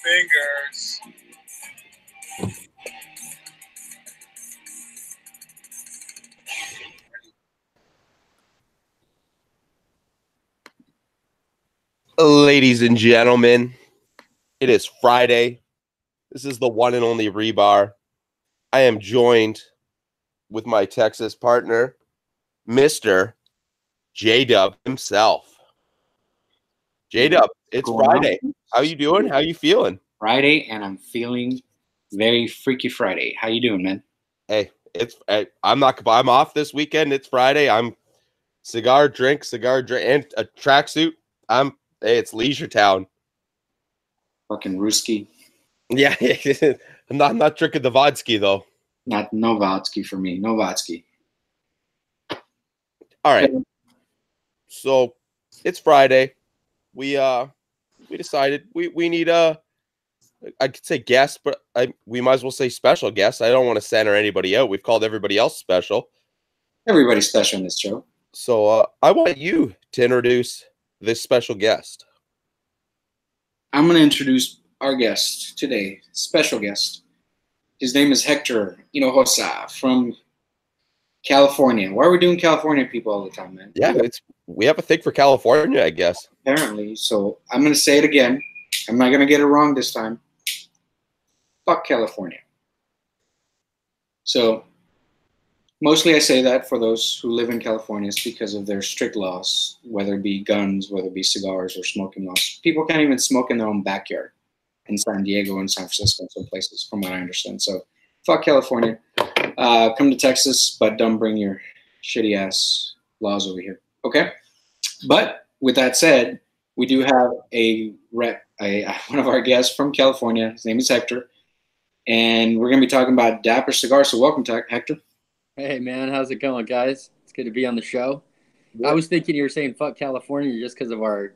fingers. Ladies and gentlemen, it is Friday. This is the one and only Rebar. I am joined with my Texas partner, Mr. J-Dub himself. J-Dub, it's Friday. How you doing? How you feeling? Friday, and I'm feeling very freaky Friday. How you doing, man? Hey, I'm off this weekend. It's Friday. I'm cigar drink, and a tracksuit. Hey, it's leisure town. Fucking Ruski. Yeah, I'm not drinking the vodka though. No vodka for me. No vodka. All right. So it's Friday. We decided we need I could say guest, but we might as well say special guest. I don't want to center anybody out. We've called everybody else special. Everybody's special in this show. So I want you to introduce this special guest. I'm going to introduce our guest today, special guest. His name is Hector Hinojosa from California. Why are we doing California people all the time, man? Yeah, we have a thing for California, I guess. Apparently. So I'm going to say it again. I'm not going to get it wrong this time. Fuck California. So mostly I say that for those who live in California, it's because of their strict laws, whether it be guns, whether it be cigars or smoking laws. People can't even smoke in their own backyard in San Diego and San Francisco and some places, from what I understand. So fuck California. Come to Texas, but don't bring your shitty ass laws over here. Okay? But with that said, we do have one of our guests from California. His name is Hector. And we're going to be talking about Dapper Cigar. So welcome, Hector. Hey, man. How's it going, guys? It's good to be on the show. Yeah. I was thinking you were saying fuck California just because of our,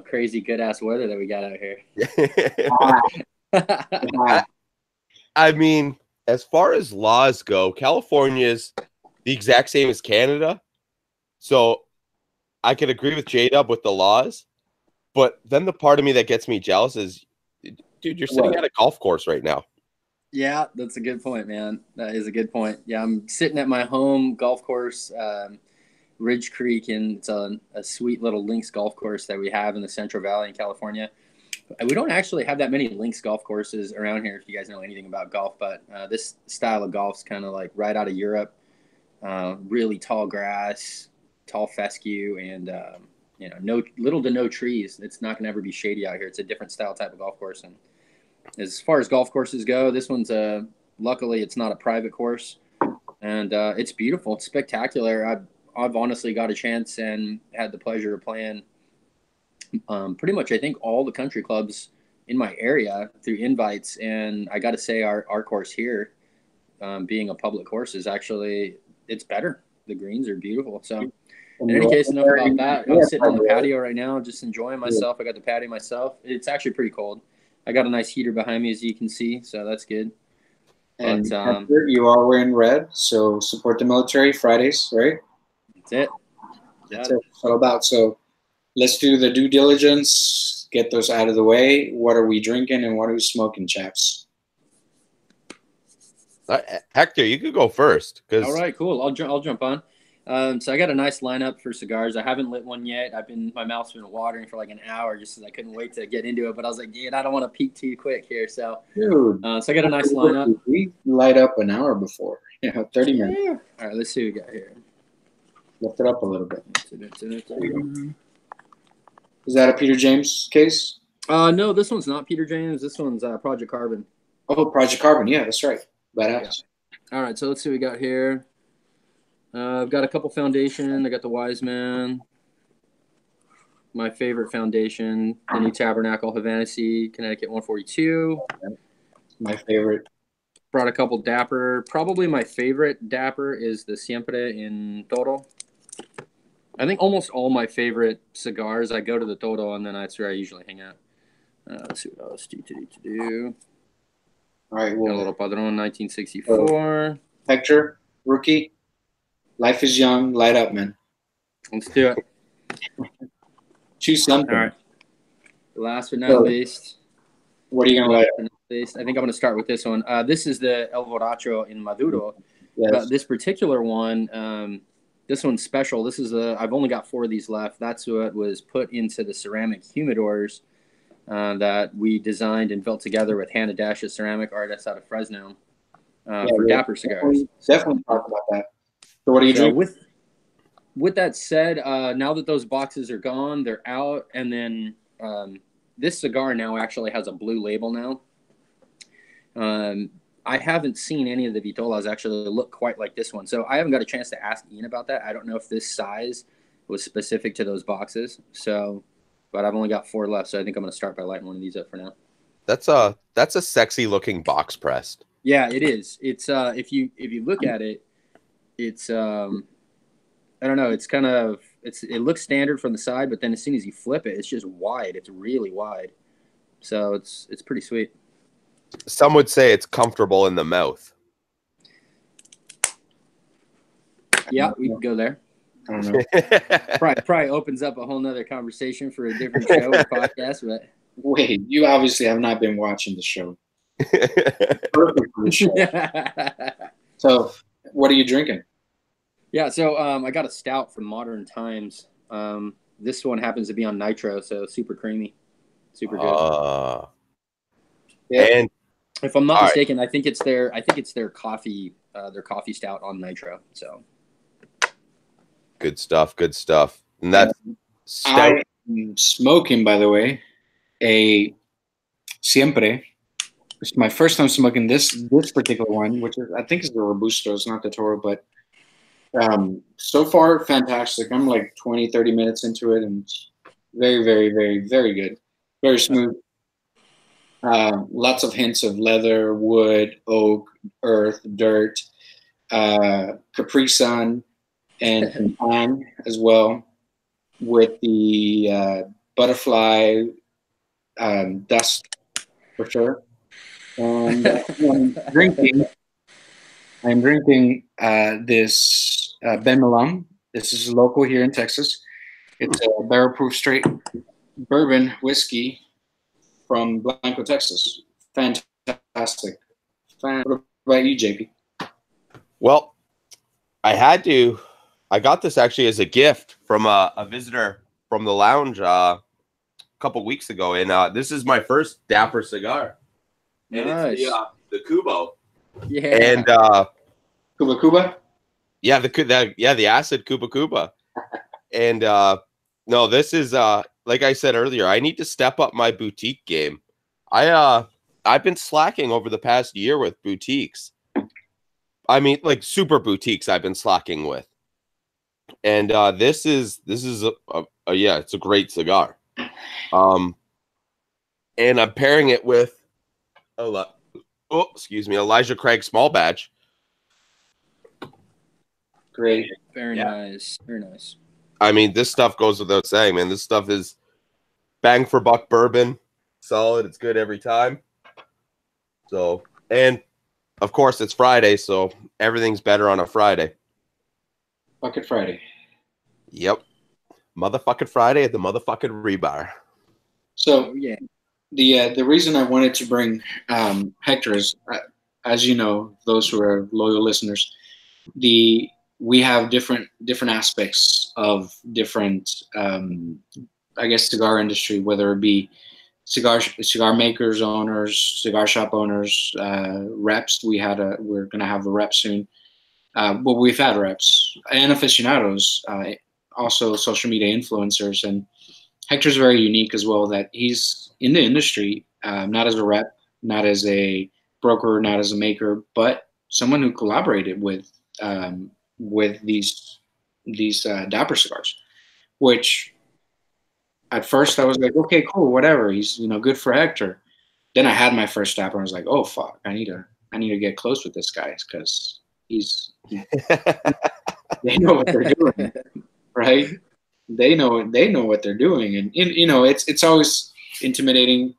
crazy good-ass weather that we got out here. I mean, as far as laws go, California is the exact same as Canada. So I could agree with J-Dub with the laws. But then the part of me that gets me jealous is, dude, you're sitting at a golf course right now. Yeah, that's a good point, man. That is a good point. Yeah, I'm sitting at my home golf course, Ridge Creek, and it's a sweet little links golf course that we have in the Central Valley in California. We don't actually have that many links golf courses around here, if you guys know anything about golf, but this style of golf is kind of like right out of Europe. Really tall grass, tall fescue, and little to no trees. It's not going to ever be shady out here. It's a different style type of golf course. And as far as golf courses go, this one's luckily it's not a private course, and it's beautiful. It's spectacular. I've honestly got a chance and had the pleasure of playing pretty much, I think, all the country clubs in my area through invites. And I got to say, our course here, being a public course, is actually, it's better. The greens are beautiful. So in any case, enough about that. I'm sitting on the patio right now, just enjoying myself. I got the patio myself. It's actually pretty cold. I got a nice heater behind me, as you can see, so that's good. And you are wearing red, so support the military Fridays, right? That's it. That's it. It's all about. So let's do the due diligence, get those out of the way. What are we drinking and what are we smoking, chaps? Hector, you could go first. All right, cool. I'll jump on. So I got a nice lineup for cigars. I haven't lit one yet. My mouth's been watering for like an hour just because I couldn't wait to get into it. But I was like, dude, I don't want to peak too quick here. So, dude, so I got a nice lineup. We light up an hour before, 30 minutes. Yeah. All right, let's see what we got here. Lift it up a little bit. Is that a Peter James case? No, this one's not Peter James. This one's Project Carbon. Oh, Project Carbon. Yeah, that's right. Badass. All right, so let's see what we got here. I've got a couple foundation. I got the Wise Man. My favorite foundation, the New Tabernacle Havana C, Connecticut 142. My favorite. Brought a couple Dapper. Probably my favorite Dapper is the Siempre in Toro. I think almost all my favorite cigars, I go to the Toro, and then that's where I usually hang out. Let's see what else do. All right, well, got a little Padron 1964. Hector, rookie. Life is young. Light up, man. Let's do it. Choose something. All right. Last but not least, What are you gonna like? I think I'm going to start with this one. This is the El Borracho in Maduro. Yes. But this particular one, this one's special. This is I've only got 4 of these left. That's what was put into the ceramic humidors that we designed and built together with Hannah Dash, a ceramic artist out of Fresno, for Dapper Cigars. Definitely talk about that. So what are you drinking? With that said, now that those boxes are gone, they're out, and then this cigar now actually has a blue label now. I haven't seen any of the Vitolas actually look quite like this one, so I haven't got a chance to ask Ian about that. I don't know if this size was specific to those boxes, but I've only got 4 left, so I think I'm going to start by lighting one of these up for now. That's a sexy looking box pressed. Yeah, it is. It's if you look at it, it's I don't know. It's kind of it looks standard from the side, but then as soon as you flip it, it's just wide. It's really wide, so it's pretty sweet. Some would say it's comfortable in the mouth. Yeah, we can go there. I don't know. Probably opens up a whole nother conversation for a different show or podcast. But wait, you obviously have not been watching the show. Perfect for the show. So, what are you drinking? Yeah, so I got a stout from Modern Times. This one happens to be on nitro, so super creamy, super good. Yeah. And if I'm not mistaken, I think it's their coffee stout on nitro. So good stuff. And that's stout. I'm smoking, by the way, a Siempre. It's my first time smoking this particular one, which is, I think is the Robusto. It's not the Toro, but so far fantastic. I'm like 20-30 minutes into it, and it's very, very, very, very good. Very smooth. Lots of hints of leather, wood, oak, earth, dirt, Capri Sun, and pine as well, with the butterfly dust for sure. And I'm drinking this Ben Milam. This is local here in Texas. It's a barrel-proof straight bourbon whiskey from Blanco, Texas. Fantastic. What about you, JP? Well, I got this actually as a gift from a visitor from the lounge a couple weeks ago, and this is my first Dapper cigar. And nice. It's the Kubo. Yeah. And Cuba? Yeah, the acid Cuba. And no, this is like I said earlier, I need to step up my boutique game. I've been slacking over the past year with boutiques. I mean, like super boutiques I've been slacking with. And this is it's a great cigar. And I'm pairing it with Elijah Craig small batch. Great. Very nice. Very nice. I mean, this stuff goes without saying, man. This stuff is bang for buck bourbon. Solid. It's good every time. So, and of course it's Friday, so everything's better on a Friday. Bucket Friday. Yep. Motherfucking Friday at the motherfucking Rebar. So, the reason I wanted to bring Hector is, as you know, those who are loyal listeners, we have different aspects of different, I guess, cigar industry, whether it be cigar makers, owners, cigar shop owners, reps. We're gonna have a rep soon. Well, we've had reps and aficionados, also social media influencers, and Hector's very unique as well. That he's in the industry, not as a rep, not as a broker, not as a maker, but someone who collaborated with these Dapper cigars, which at first I was like, okay, cool, whatever. He's good for Hector. Then I had my first Dapper and I was like, oh fuck, I need to get close with this guy because they know what they're doing, right? They know what they're doing, and it's always intimidating,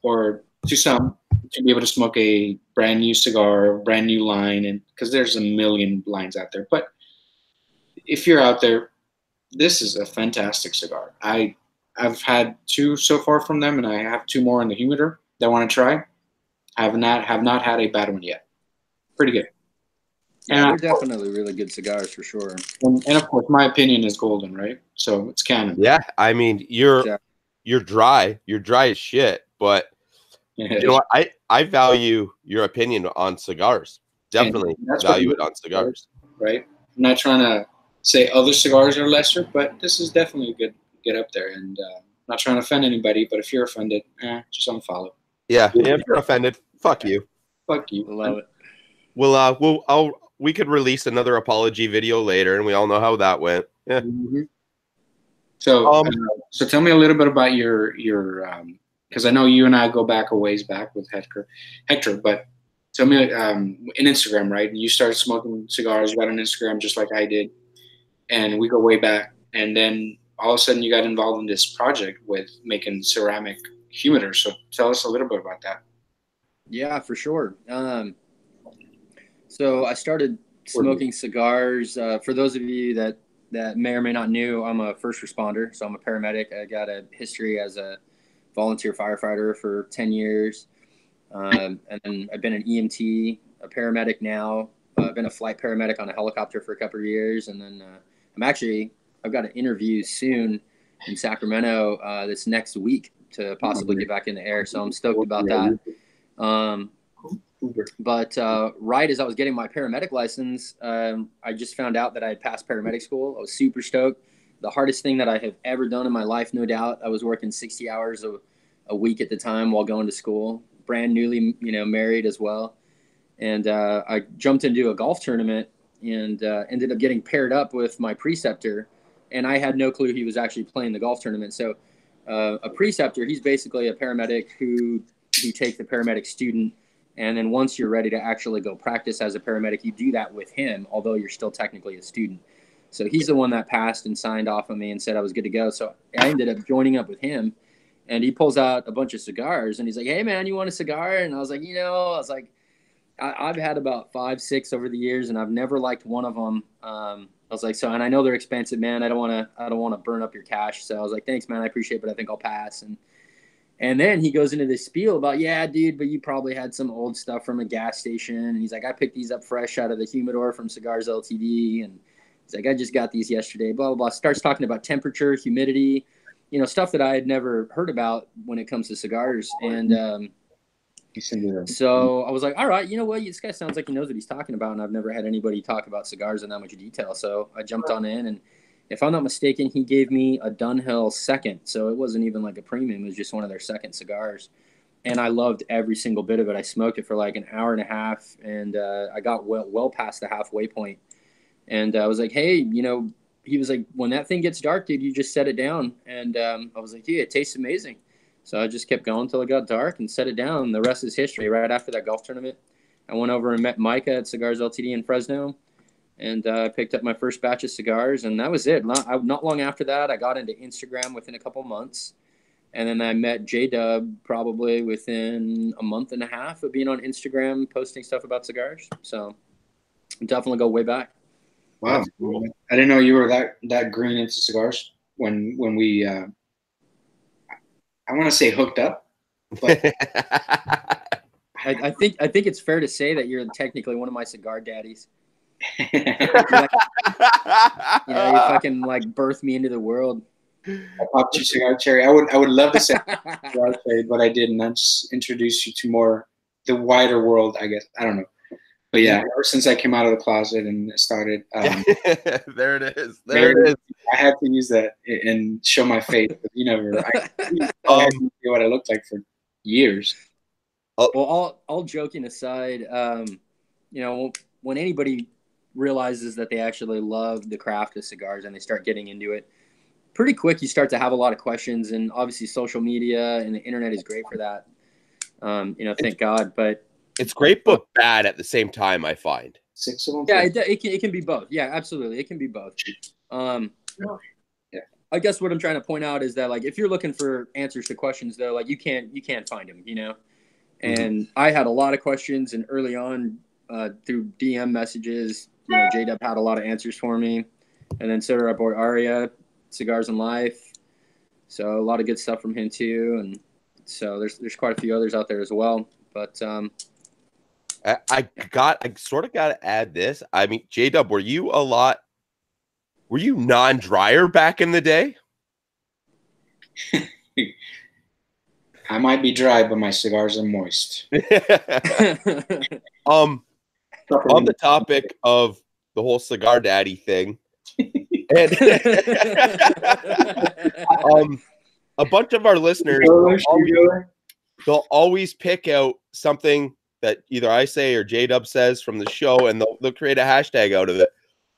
or to some, to be able to smoke a brand new cigar, brand new line, and because there's a million lines out there. But if you're out there, this is a fantastic cigar. I've had 2 so far from them, and I have 2 more in the humidor. that want to try, have not had a bad one yet. Pretty good. Yeah, And, they're definitely really good cigars for sure. and of course, my opinion is golden, right? So it's canon. Yeah, I mean, you're dry. You're dry as shit, but you know what? I value your opinion on cigars. Definitely value it on cigars. Right? I'm not trying to say other cigars are lesser, but this is definitely a good get up there. And I'm not trying to offend anybody, but if you're offended, just unfollow. Yeah, if you're offended, fuck you. Fuck you. Love it. We could release another apology video later, and we all know how that went. Yeah. Mm-hmm. So, so tell me a little bit about your because I know you and I go back a ways back with Hector, but tell me in Instagram, right? You started smoking cigars, you got on Instagram just like I did, and we go way back, and then all of a sudden you got involved in this project with making ceramic humidors. So tell us a little bit about that. Yeah, for sure. So I started smoking cigars. For those of you that may or may not know, I'm a first responder. So I'm a paramedic. I got a history as a volunteer firefighter for 10 years. And then I've been an EMT, a paramedic now. I've been a flight paramedic on a helicopter for a couple of years. And then I've got an interview soon in Sacramento this next week to possibly get back in the air. So I'm stoked about that. But right as I was getting my paramedic license, I just found out that I had passed paramedic school. I was super stoked. The hardest thing that I have ever done in my life, no doubt. I was working 60 hours a week at the time while going to school, brand newly, married as well. And I jumped into a golf tournament and ended up getting paired up with my preceptor. And I had no clue he was actually playing the golf tournament. So a preceptor, he's basically a paramedic who takes the paramedic student. And then once you're ready to actually go practice as a paramedic, you do that with him, although you're still technically a student. So he's the one that passed and signed off on me and said I was good to go. So I ended up joining up with him, and he pulls out a bunch of cigars, and he's like, "Hey, man, you want a cigar?" And I was like, I've had about 5, 6 over the years, and I've never liked one of them. I was like, and I know they're expensive, man. I don't want to burn up your cash. So I was like, thanks, man. I appreciate it, but I think I'll pass. And then he goes into this spiel about, yeah, dude, but you probably had some old stuff from a gas station. And he's like, I picked these up fresh out of the humidor from Cigars LTD. And he's like, I just got these yesterday, blah, blah, blah. Starts talking about temperature, humidity, stuff that I had never heard about when it comes to cigars. And so I was like, all right, you know what? This guy sounds like he knows what he's talking about. And I've never had anybody talk about cigars in that much detail. So I jumped on in, and if I'm not mistaken, he gave me a Dunhill second. So it wasn't even like a premium. It was just one of their second cigars. And I loved every single bit of it. I smoked it for like an hour and a half, and I got well past the halfway point. And I was like, hey, he was like, when that thing gets dark, dude, you just set it down. And I was like, yeah, it tastes amazing. So I just kept going until it got dark and set it down. The rest is history. Right after that golf tournament, I went over and met Micah at Cigars LTD in Fresno. And I picked up my first batch of cigars, and that was it. Not long after that, I got into Instagram within a couple months. And then I met J-Dub probably within a month and a half of being on Instagram, posting stuff about cigars. So definitely go way back. Wow. Cool. I didn't know you were that green into cigars when we, I want to say hooked up. But I think it's fair to say that you're technically one of my cigar daddies. You fucking like birthed me into the world. I popped your cigar cherry. I would love to say cigar cherry, but I didn't. I just introduced you to the wider world, I guess. I don't know. But yeah, ever since I came out of the closet and started, there it is. There it is. I had to use that and show my face. I knew what I looked like for years. Well, all joking aside, when anybody realizes that they actually love the craft of cigars and they start getting into it, pretty quick you start to have a lot of questions, and obviously social media and the internet is great for that. Thank God, but it's great but bad at the same time, I find. 6 of them. Yeah, it can be both. Yeah, absolutely, it can be both. I guess what I'm trying to point out is that, like, if you're looking for answers to questions, though, like you can't find them, And I had a lot of questions, and early on through DM messages, J-Dub had a lot of answers for me, and then so did our boy Aria, Cigars and Life. So a lot of good stuff from him too, and So there's quite a few others out there as well. But I sort of got to add this. I mean, J-Dub, were you non-dryer back in the day? I might be dry, but my cigars are moist. On the topic of the whole cigar daddy thing, and a bunch of our listeners, they'll always pick out something that either I say or J-Dub says from the show, and they'll create a hashtag out of it.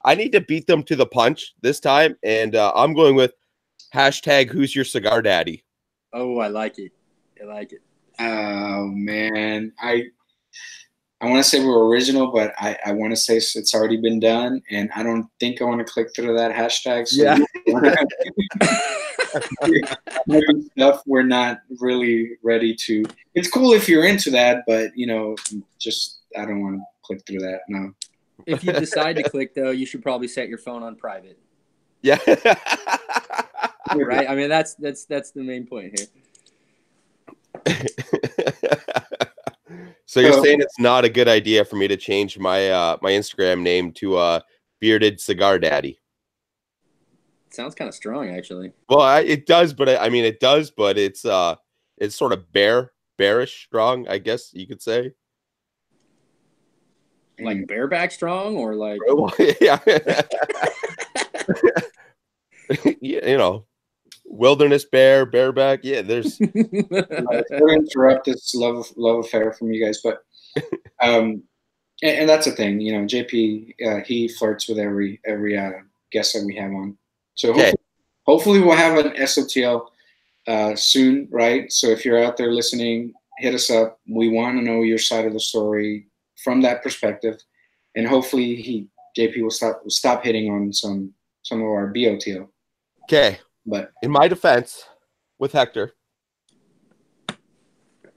I need to beat them to the punch this time, and I'm going with hashtag Who's Your Cigar Daddy? Oh, I like it. I like it. Oh man, I want to say we're original, but I want to say it's already been done, and I don't think I want to click through that hashtag. So Yeah. maybe stuff we're not really ready to. It's cool if you're into that, but just I don't want to click through that. No. If you decide to click, though, you should probably set your phone on private. Yeah. Right. I mean, that's the main point here. So you're saying it's not a good idea for me to change my my Instagram name to Bearded Cigar Daddy? It sounds kind of strong, actually. Well, it does, but it does, but it's sort of bearish strong, I guess you could say. Like bareback strong, or like yeah, wilderness bear, bareback. Yeah, there's. I'm going to interrupt this love affair from you guys, but and that's the thing, JP he flirts with every guest that we have on. So hopefully we'll have an SOTL soon, right? So if you're out there listening, hit us up. We want to know your side of the story from that perspective, and hopefully JP will stop hitting on some of our BOTL. Okay. But in my defense, with Hector,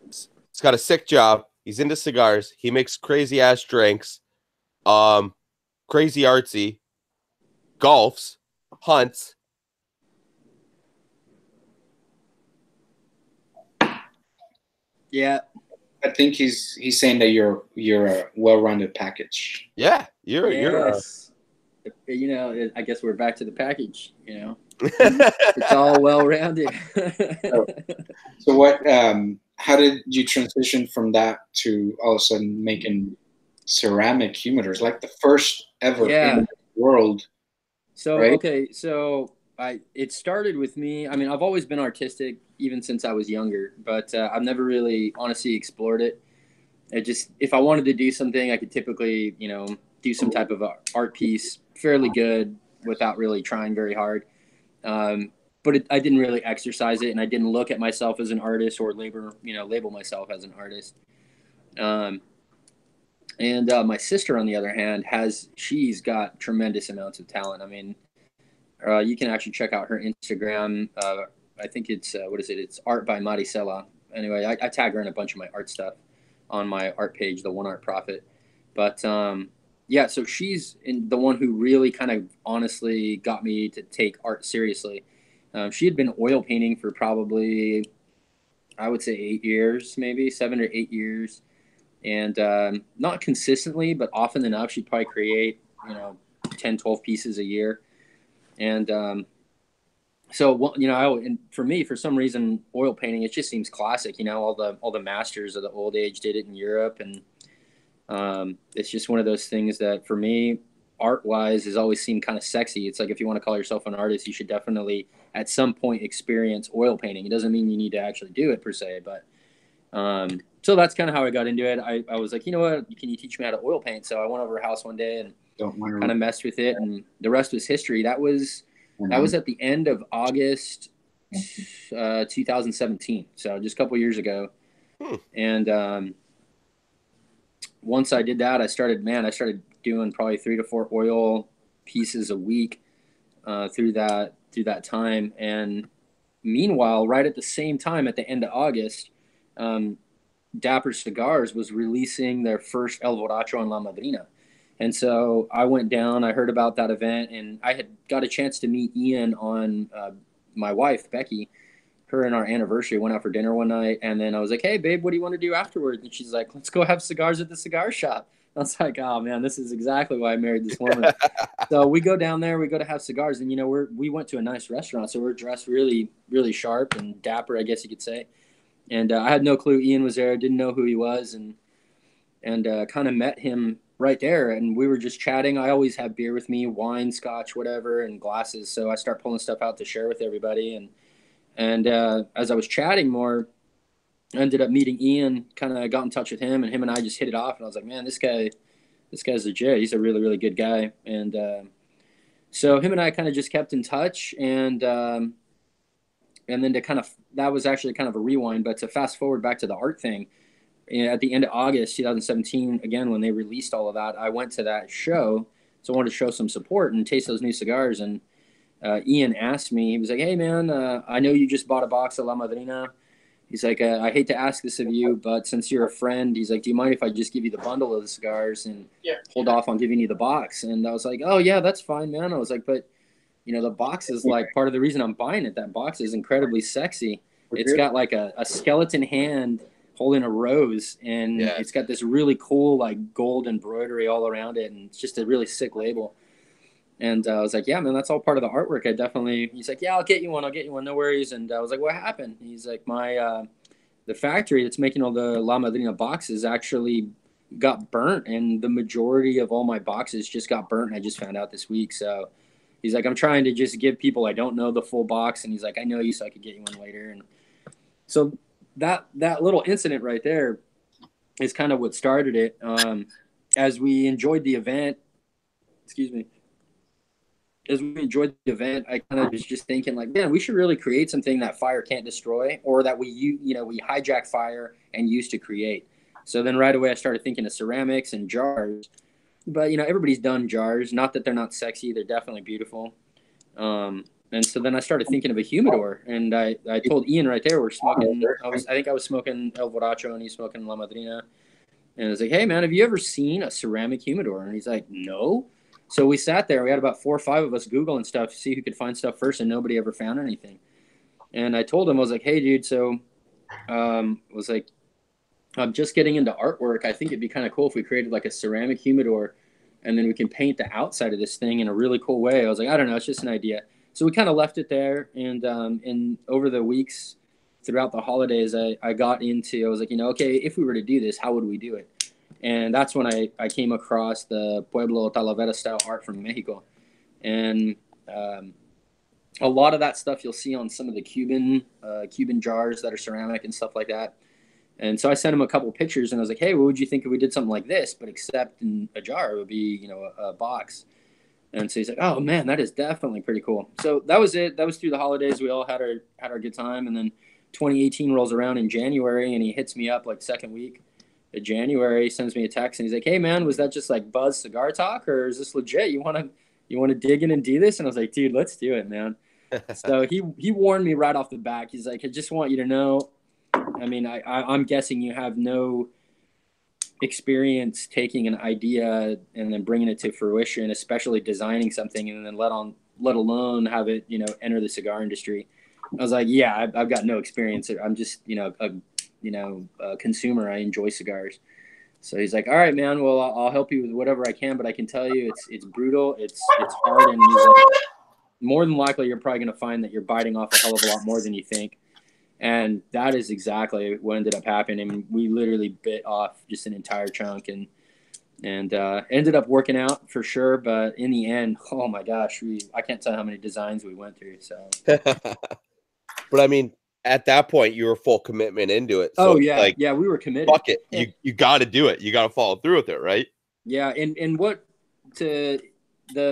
he's got a sick job. He's into cigars. He makes crazy ass drinks, crazy artsy, golfs, hunts. Yeah, I think he's saying that you're a well-rounded package. Yeah, you're. I guess we're back to the package. It's all well-rounded. So what? How did you transition from that to all of a sudden making ceramic humidors, like the first ever in the world? So right? Okay, so it started with me. I mean, I've always been artistic even since I was younger, but I've never really honestly explored it. If I wanted to do something, I could typically, do some type of art piece fairly good without really trying very hard. But I didn't really exercise it, and I didn't look at myself as an artist or label myself as an artist. And my sister, on the other hand, she's got tremendous amounts of talent. I mean, you can actually check out her Instagram. I think it's It's Art by Maricela. Anyway, I tag her in a bunch of my art stuff on my art page, the One Art Profit. But so she's the one who really kind of honestly got me to take art seriously. She had been oil painting for probably, I would say 8 years, maybe 7 or 8 years. And not consistently, but often enough, she'd probably create, 10, 12 pieces a year. And and for me, for some reason, oil painting, it just seems classic. All the masters of the old age did it in Europe. And it's just one of those things that for me, art-wise, has always seemed kind of sexy. It's like, if you want to call yourself an artist, you should definitely at some point experience oil painting. It doesn't mean you need to actually do it per se, but so that's kind of how I got into it. I was like, you know what, can you teach me how to oil paint? So I went over her house one day and kind of messed with it, and the rest was history. That was at the end of August 2017, so just a couple years ago. And once I did that, I started doing probably 3 to 4 oil pieces a week through that time. And meanwhile, right at the same time, at the end of August, Dapper Cigars was releasing their first El Borracho and La Madrina. And so I went down, I heard about that event, and I had got a chance to meet Ian on my wife, Becky, her and our anniversary went out for dinner one night, and then I was like, "Hey, babe, what do you want to do afterwards?" And she's like, "Let's go have cigars at the cigar shop." I was like, "Oh man, this is exactly why I married this woman." So we go down there, we go to have cigars, and we went to a nice restaurant, so we're dressed really, really sharp and dapper, I guess you could say. And I had no clue Ian was there, didn't know who he was, and kind of met him right there, and we were just chatting. I always have beer with me, wine, scotch, whatever, and glasses, so I start pulling stuff out to share with everybody. And as I was chatting more, I ended up meeting Ian, kind of got in touch with him, and him and I just hit it off. And I was like, man, this guy's legit. He's a really, really good guy. And so him and I kind of just kept in touch. And then that was actually kind of a rewind, but to fast forward back to the art thing, at the end of August 2017, again, when they released all of that, I went to that show. So I wanted to show some support and taste those new cigars. And Ian asked me, he was like, hey, man, I know you just bought a box of La Madrina. He's like, I hate to ask this of you, but since you're a friend, he's like, do you mind if I just give you the bundle of the cigars and hold off on giving you the box? And I was like, oh, yeah, that's fine, man. I was like, but, the box is like part of the reason I'm buying it. That box is incredibly sexy. It's got like a skeleton hand holding a rose, and it's got this really cool like gold embroidery all around it, and it's just a really sick label. And I was like, yeah, man, that's all part of the artwork. He's like, yeah, I'll get you one, no worries. And I was like, what happened? He's like, the factory that's making all the La Madrina boxes actually got burnt, and the majority of all my boxes just got burnt, and I just found out this week. So he's like, I'm trying to just give people I don't know the full box, and he's like, I know you, so I could get you one later. And so that little incident right there is kind of what started it. As we enjoyed the event, I kind of was just thinking like, man, we should really create something that fire can't destroy, or that we hijack fire and use to create. So then right away I started thinking of ceramics and jars, but everybody's done jars. Not that they're not sexy, they're definitely beautiful. And so then I started thinking of a humidor, and I told Ian right there, we're smoking. I think I was smoking El Borracho and he's smoking La Madrina, and I was like, hey man, have you ever seen a ceramic humidor? And he's like, no. So we sat there. We had about 4 or 5 of us Googling stuff to see who could find stuff first, and nobody ever found anything. And I told him, I was like, hey, dude, so was like, I'm just getting into artwork. I think it'd be kind of cool if we created like a ceramic humidor, and then we can paint the outside of this thing in a really cool way. I was like, I don't know, it's just an idea. So we kind of left it there. And over the weeks throughout the holidays, I was like, okay, if we were to do this, how would we do it? And that's when I came across the Pueblo Talavera style art from Mexico. And a lot of that stuff you'll see on some of the Cuban jars that are ceramic and stuff like that. And so I sent him a couple pictures, and I was like, hey, what would you think if we did something like this, but except in a jar? It would be, a box. And so he's like, oh, man, that is definitely pretty cool. So that was it. That was through the holidays. We all had our good time. And then 2018 rolls around in January, and he hits me up like second week of January, sends me a text, and he's like, hey, man, was that just like buzz cigar talk, or is this legit? You want to dig in and do this? And I was like, dude, let's do it, man. So he warned me right off the back. He's like, I just want you to know, I mean, I'm guessing you have no experience taking an idea and then bringing it to fruition, especially designing something, and then let alone have it, enter the cigar industry. I was like, yeah, I've got no experience. I'm just, a consumer. I enjoy cigars. So he's like, all right, man, well, I'll help you with whatever I can, but I can tell you it's brutal. It's hard. And he's like, more than likely, you're probably going to find that you're biting off a hell of a lot more than you think. And that is exactly what ended up happening. We literally bit off just an entire chunk and ended up working out for sure. But in the end, oh my gosh, I can't tell how many designs we went through. So, but I mean, at that point, you were full commitment into it. So we were committed. Fuck it, you got to do it. You got to follow through with it, right? Yeah, and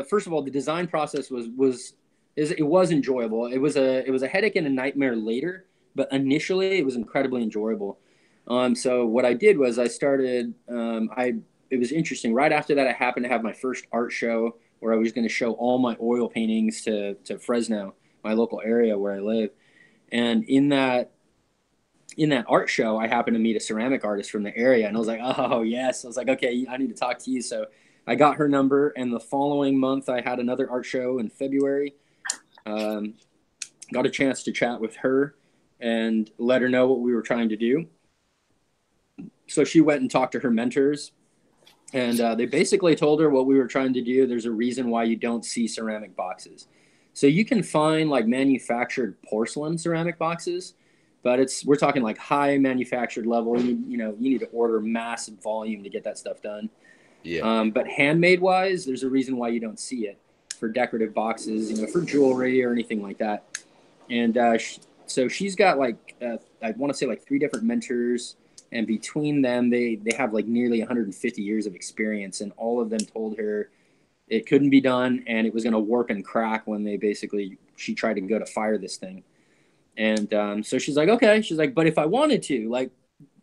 first of all, the design process was enjoyable. It was a headache and a nightmare later. But initially, it was incredibly enjoyable. So what I did was I started. It was interesting. Right after that, I happened to have my first art show where I was going to show all my oil paintings to Fresno, my local area where I live. And in that art show, I happened to meet a ceramic artist from the area, and I was like, oh yes. I was like, okay, I need to talk to you. So I got her number, and the following month, I had another art show in February. Got a chance to chat with her. and let her know what we were trying to do. So she went and talked to her mentors, and they basically told her what we were trying to do. There's a reason why you don't see ceramic boxes. So you can find like manufactured porcelain ceramic boxes, but we're talking like high manufactured level. You need to order massive volume to get that stuff done. Yeah. But handmade wise, there's a reason why you don't see it for decorative boxes, for jewelry or anything like that. And so she's got like I want to say like 3 different mentors, and between them they have like nearly 150 years of experience, and all of them told her it couldn't be done and it was going to warp and crack when she tried to go to fire this thing. And so she's like, okay, she's like, but if I wanted to, like,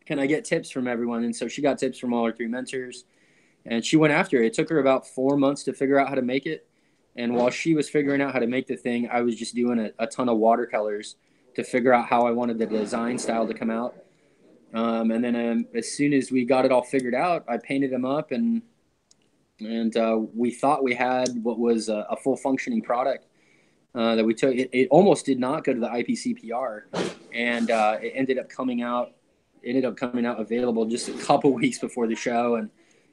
can I get tips from everyone? And so she got tips from all her 3 mentors, and she went after it. It took her about 4 months to figure out how to make it. And while she was figuring out how to make the thing, I was just doing a ton of watercolors to figure out how I wanted the design style to come out. And then as soon as we got it all figured out, I painted them up, and we thought we had what was a full functioning product that we took. It almost did not go to the IPCPR, and it ended up coming out available just a couple weeks before the show.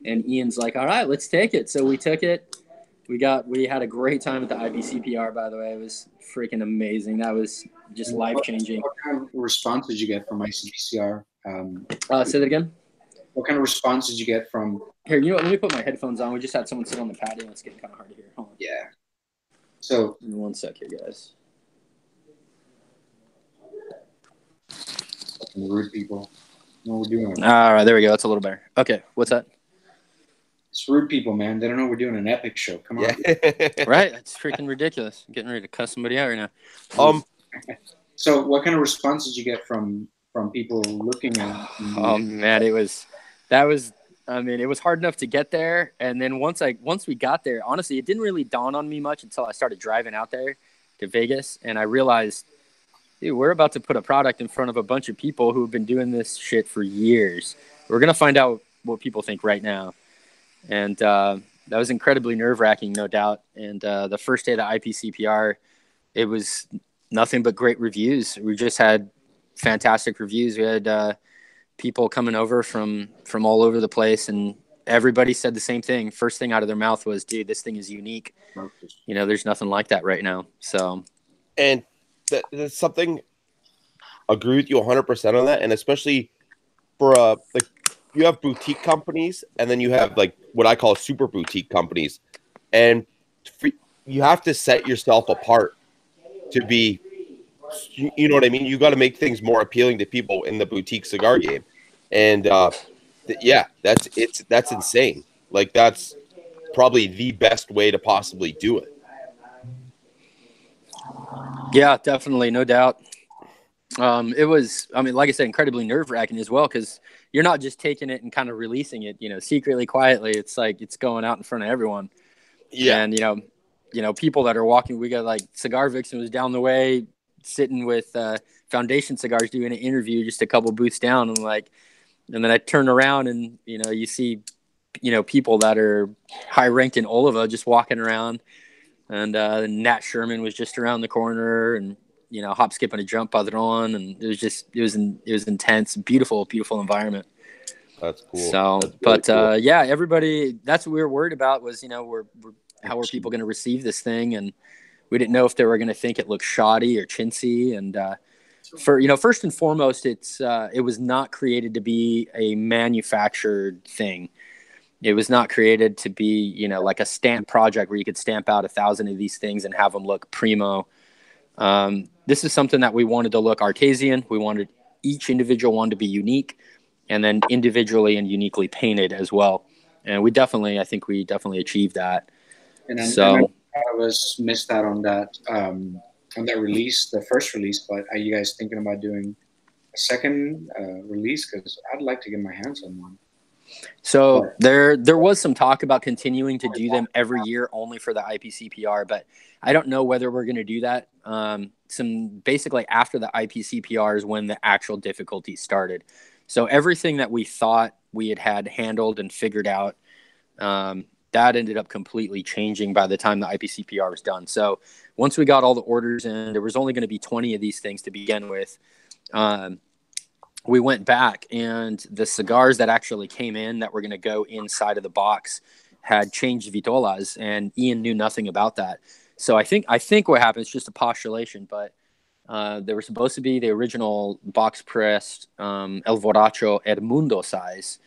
And Ian's like, all right, let's take it. So we took it. We had a great time at the IPCPR, by the way. It was freaking amazing. That was just life-changing. What kind of response did you get from ICPCR? Say that again? What kind of response did you get from... Here, you know what? Let me put my headphones on. We just had someone sit on the patio. It's getting kind of hard to hear. Hold on. Yeah. So... Give me 1 sec here, guys. Fucking rude people. No, we're doing... All right, there we go. That's a little better. Okay, what's that? It's rude people, man. They don't know we're doing an epic show. Come on. Yeah. Right? That's freaking ridiculous. I'm getting ready to cuss somebody out right now. So what kind of response did you get from people looking at... Oh, man, it was hard enough to get there. And then once we got there, honestly, it didn't really dawn on me much until I started driving out there to Vegas. And I realized, dude, we're about to put a product in front of a bunch of people who have been doing this shit for years. We're going to find out what people think right now. And that was incredibly nerve-wracking, no doubt. And the first day of the IPCPR, it was nothing but great reviews. We just had fantastic reviews. We had people coming over from all over the place, and everybody said the same thing. First thing out of their mouth was, dude, this thing is unique. There's nothing like that right now. So, and that's something, agree with you 100% on that. And especially for you have boutique companies, and then you have like what I call super boutique companies, and you have to set yourself apart to be, you know what I mean? You got to make things more appealing to people in the boutique cigar game. And that's insane. Like, that's probably the best way to possibly do it. Yeah, definitely. No doubt. It was, like I said, incredibly nerve-wracking as well, because you're not just taking it and kind of releasing it, secretly, quietly. It's like it's going out in front of everyone. Yeah. And, people that are walking, we got like Cigar Vixen was down the way sitting with Foundation Cigars doing an interview just a couple booths down. And then I turn around and, you see, people that are high-ranked in Oliva just walking around. And Nat Sherman was just around the corner, and, hop, skip, and a jump padron. And it was intense, beautiful, beautiful environment. That's cool. So, that's really cool. Yeah, everybody, that's what we were worried about was, how are people going to receive this thing? And we didn't know if they were going to think it looked shoddy or chintzy. And first and foremost, it was not created to be a manufactured thing. It was not created to be, like a stamp project where you could stamp out 1,000 of these things and have them look primo. This is something that we wanted to look artesian. We wanted each individual one to be unique, and then individually and uniquely painted as well. And I think we definitely achieved that. And I was missed out on that release, the first release. But are you guys thinking about doing a second release? Because I'd like to get my hands on one. So there was some talk about continuing to do them every year only for the IPCPR, but I don't know whether we're going to do that. Basically after the IPCPR is when the actual difficulty started. So everything that we thought we had handled and figured out, that ended up completely changing by the time the IPCPR was done. So once we got all the orders in, there was only going to be 20 of these things to begin with. we went back, and the cigars that actually came in that were going to go inside of the box had changed vitolas, and Ian knew nothing about that. So I think what happened is just a postulation, but they were supposed to be the original box pressed El Borracho Edmundo size,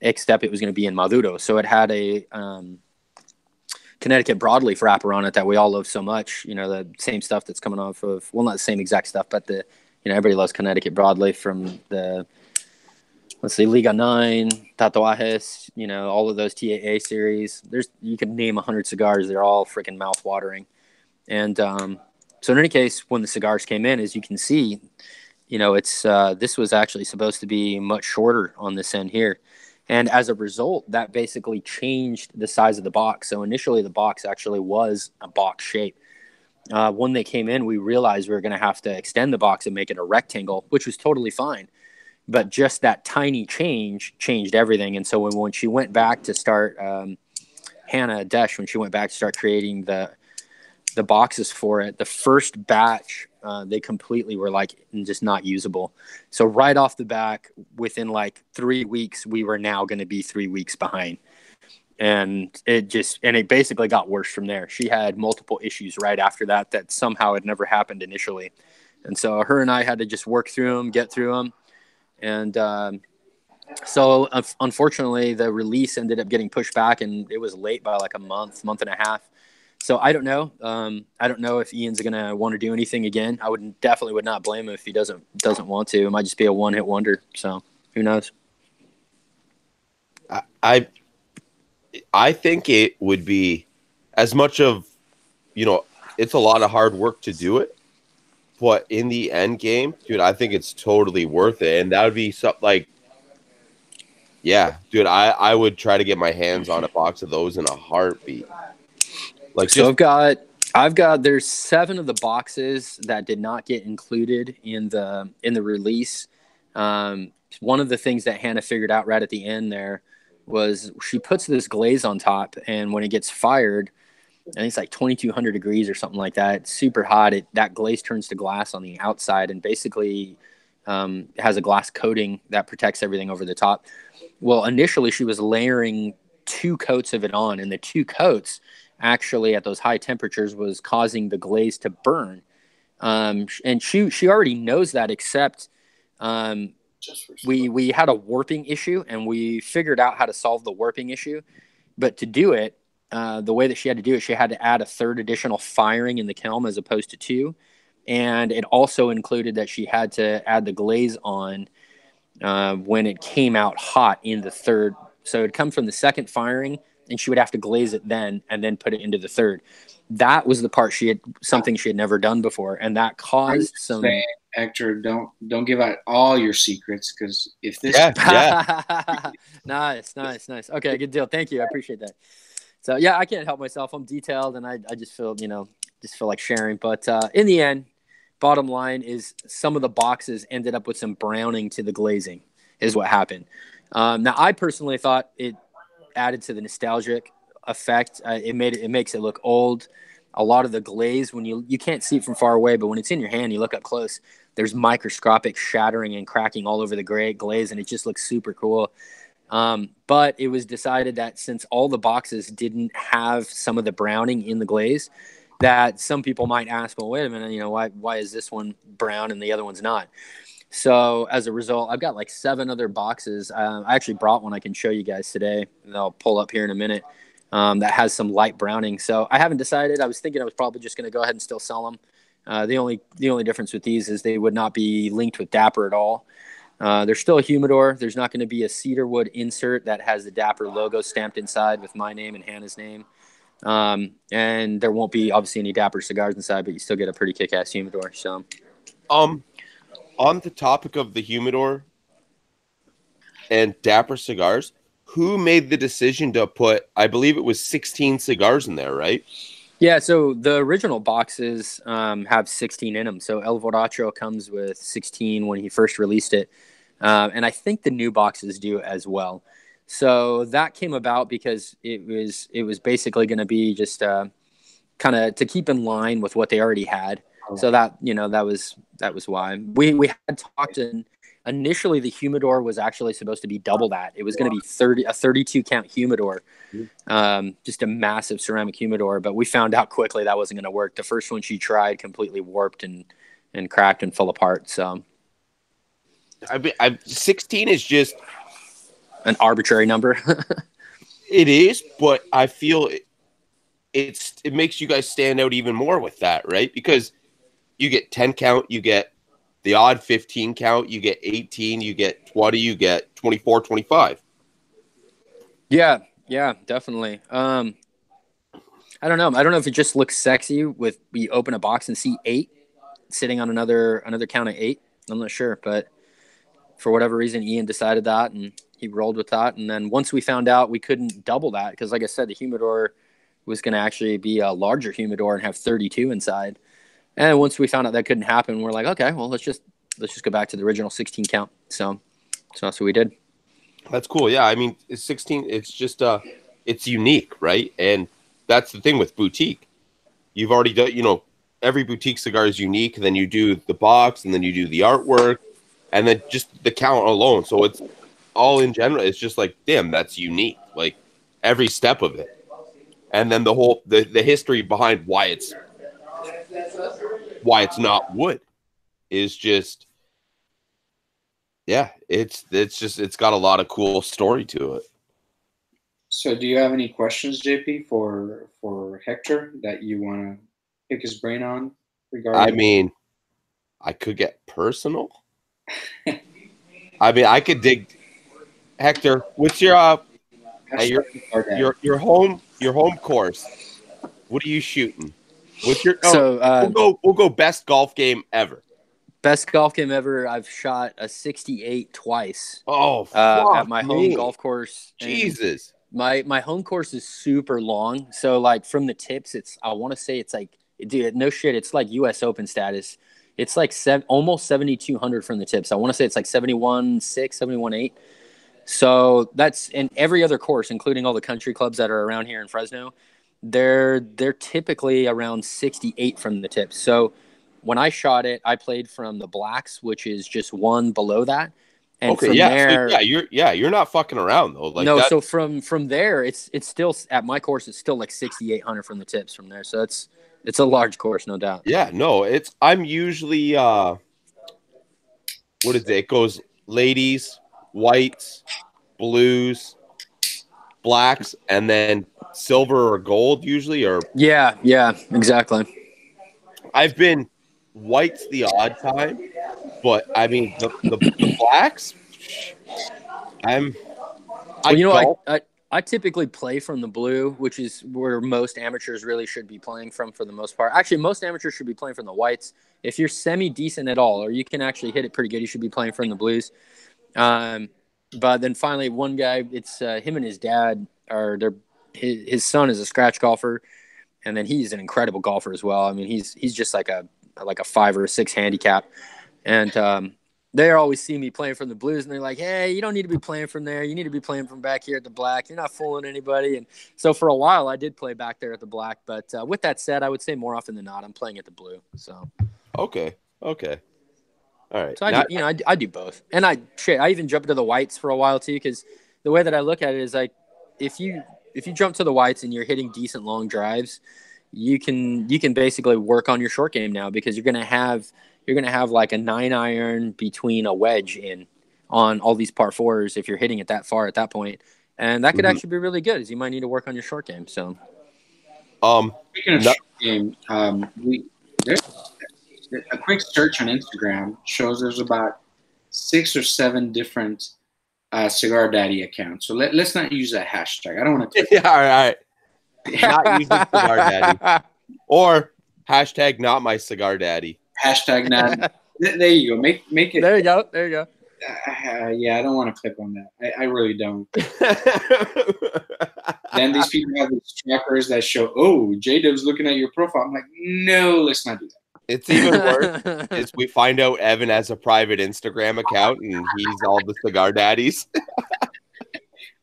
except it was going to be in Maduro. So it had a Connecticut broadleaf wrapper on it that we all love so much. You know, the same stuff that's coming off of, well, not the same exact stuff, but everybody loves Connecticut broadleaf from the, let's see, Liga 9, Tatuajes, all of those TAA series. You can name 100 cigars. They're all freaking mouth-watering. And so in any case, when the cigars came in, as you can see, this was actually supposed to be much shorter on this end here. And as a result, that basically changed the size of the box. So initially, the box actually was a box shape. When they came in, we realized we were going to have to extend the box and make it a rectangle, which was totally fine. But just that tiny change changed everything. And so when she went back to start, Hannah Desch, when she went back to start creating the boxes for it, the first batch, they completely were just not usable. So right off the back, within 3 weeks, we were now going to be 3 weeks behind. And it basically got worse from there. She had multiple issues right after that somehow had never happened initially. And so her and I had to just work through them, get through them. And so unfortunately, the release ended up getting pushed back, and it was late by a month and a half. So I don't know. I don't know if Ian's going to want to do anything again. I definitely would not blame him if he doesn't want to. It might just be a one-hit wonder. So who knows? I think it would be as much of, it's a lot of hard work to do it, but in the end game, dude, I think it's totally worth it. And that would be something yeah, dude, I would try to get my hands on a box of those in a heartbeat. So I've got there's 7 of the boxes that did not get included in the release. One of the things that Hannah figured out right at the end there was she puts this glaze on top, and when it gets fired, I think it's 2,200 degrees or something like that. It's super hot. That glaze turns to glass on the outside, and basically has a glass coating that protects everything over the top. Well, initially she was layering 2 coats of it on, and the 2 coats actually at those high temperatures was causing the glaze to burn. And she already knows that, except we had a warping issue, and we figured out how to solve the warping issue. But to do it, the way that she had to do it, she had to add a 3rd additional firing in the kiln as opposed to 2. And it also included that she had to add the glaze on when it came out hot in the 3rd. So it'd come from the 2nd firing, and she would have to glaze it then and then put it into the 3rd. That was the part something she had never done before, and that caused some. Saying, Hector, don't give out all your secrets, because if this. Yeah. Nice. Okay, good deal. Thank you. I appreciate that. So yeah, I can't help myself. I'm detailed, and I just feel like sharing. But in the end, bottom line is some of the boxes ended up with some browning to the glazing, is what happened. Now, I personally thought it added to the nostalgic effect. It makes it look old. A lot of the glaze, when you can't see it from far away, but when it's in your hand, you look up close, there's microscopic shattering and cracking all over the glaze, and it just looks super cool. But it was decided that since all the boxes didn't have some of the browning in the glaze, that some people might ask, well, wait a minute, why is this one brown and the other one's not? So as a result, I've got 7 other boxes. I actually brought one I can show you guys today, and I'll pull up here in a minute, that has some light browning. So I haven't decided. I was thinking I was probably just going to go ahead and still sell them. The only difference with these is they would not be linked with Dapper at all. They're still a humidor. There's not going to be a cedarwood insert that has the Dapper logo stamped inside with my name and Hannah's name. And there won't be obviously any Dapper cigars inside, but you still get a pretty kick-ass humidor. So, on the topic of the humidor and Dapper cigars, who made the decision to put, I believe it was 16 cigars in there, right? Yeah, so the original boxes have 16 in them. So El Borracho comes with 16 when he first released it. And I think the new boxes do as well. So that came about because it was basically going to be just kind of to keep in line with what they already had. So that that was why we had talked, and initially the humidor was actually supposed to be double that. It was going to be a 32 count humidor, just a massive ceramic humidor. But we found out quickly that wasn't going to work. The first one she tried completely warped and cracked and fell apart. So 16 is just an arbitrary number. It is, but I feel it makes you guys stand out even more with that, right? Because you get 10 count, you get the odd 15 count, you get 18, you get 20, you get 24, 25. Yeah, definitely. I don't know. I don't know if it just looks sexy with we open a box and see 8 sitting on another count of 8. I'm not sure, but for whatever reason, Ian decided that and he rolled with that. And then once we found out we couldn't double that, because like I said, the humidor was going to actually be a larger humidor and have 32 inside. And once we found out that couldn't happen, we're like, okay, well, let's just go back to the original 16 count. So that's what we did. That's cool. Yeah, I mean, 16. It's just it's unique, right? And that's the thing with boutique. You've already done, every boutique cigar is unique. And then you do the box, and then you do the artwork, and then just the count alone. So it's all in general. It's just like, damn, that's unique. Like every step of it, and then the whole the history behind why it's not wood is just. Yeah, it's got a lot of cool story to it. So, do you have any questions, JP, for Hector that you want to pick his brain on regarding? I mean, I could get personal. I mean, I could dig. Hector, what's your home course? What are you shooting? What's your we'll go best golf game ever. Best golf game ever. I've shot a 68 twice. Oh, at my home golf course. Jesus. My home course is super long. So like from the tips, I want to say it's like, dude, no shit. It's like US Open status. It's like almost 7,200 from the tips. I want to say it's like 71.6, 71.8. So that's in every other course, including all the country clubs that are around here in Fresno. They're typically around 68 from the tips. So when I shot it, I played from the blacks, which is just one below that. And okay, from there, so you're not fucking around though. Like no, so from there, it's still at my course. It's still like 6,800 from the tips from there. So it's a large course, no doubt. Yeah, no, I'm usually what is it? It goes ladies, whites, blues, blacks, and then silver or gold usually. Or yeah, exactly. I've been white's the odd time, but I mean the blacks. I typically play from the blue, which is where most amateurs really should be playing from for the most part. Actually, most amateurs should be playing from the whites. If you're semi-decent at all, or you can actually hit it pretty good, you should be playing from the blues. But then finally, one guy, it's him and his dad his son is a scratch golfer, and then he's an incredible golfer as well. I mean, he's just like a 5 or a 6 handicap, and they always see me playing from the blues, and they're like, "Hey, you don't need to be playing from there. You need to be playing from back here at the black. You're not fooling anybody." And so for a while, I did play back there at the black. But with that said, I would say more often than not, I'm playing at the blue. So okay, all right. So I do both, and I even jump to the whites for a while too, because the way that I look at it is like if you jump to the whites and you're hitting decent long drives, you can basically work on your short game now, because you're gonna have like a 9-iron between a wedge in on all these par 4s if you're hitting it that far at that point. And that could actually be really good, as you might need to work on your short game. So speaking of short game, there's a quick search on Instagram shows there's about 6 or 7 different Cigar Daddy accounts. So let's not use that hashtag. I don't want to yeah, all right. Not using Cigar Daddy. Or hashtag not my Cigar Daddy. Hashtag not. There you go. Make it. There you go. Yeah, I don't want to click on that. I really don't. Then these people have these trackers that show, oh, J-Dub's looking at your profile. I'm like, no, let's not do that. It's even worse is we find out Evan has a private Instagram account and he's all the Cigar Daddies.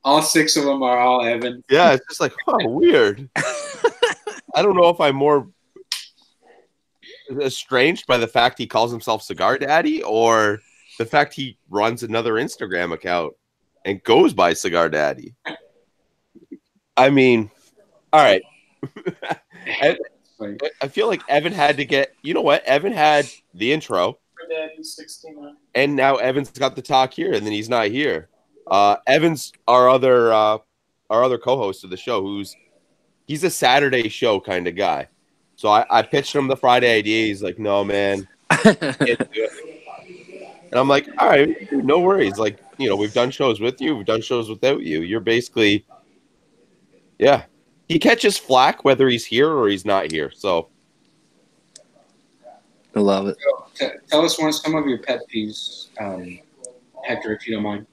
All 6 of them are all Evan. Yeah, it's just like, weird. I don't know if I'm more estranged by the fact he calls himself Cigar Daddy, or the fact he runs another Instagram account and goes by Cigar Daddy? I mean, all right. I feel like Evan had to get. You know what? Evan had the intro, and now Evan's got the talk here, and then he's not here. Evan's our other co-host of the show, he's a Saturday show kind of guy. So I pitched him the Friday idea. He's like, no, man. Can't do it. And I'm like, all right, dude, no worries. Like, we've done shows with you. We've done shows without you. You're basically, yeah. He catches flack whether he's here or he's not here. So I love it. So, tell us some of your pet peeves, Hector, if you don't mind.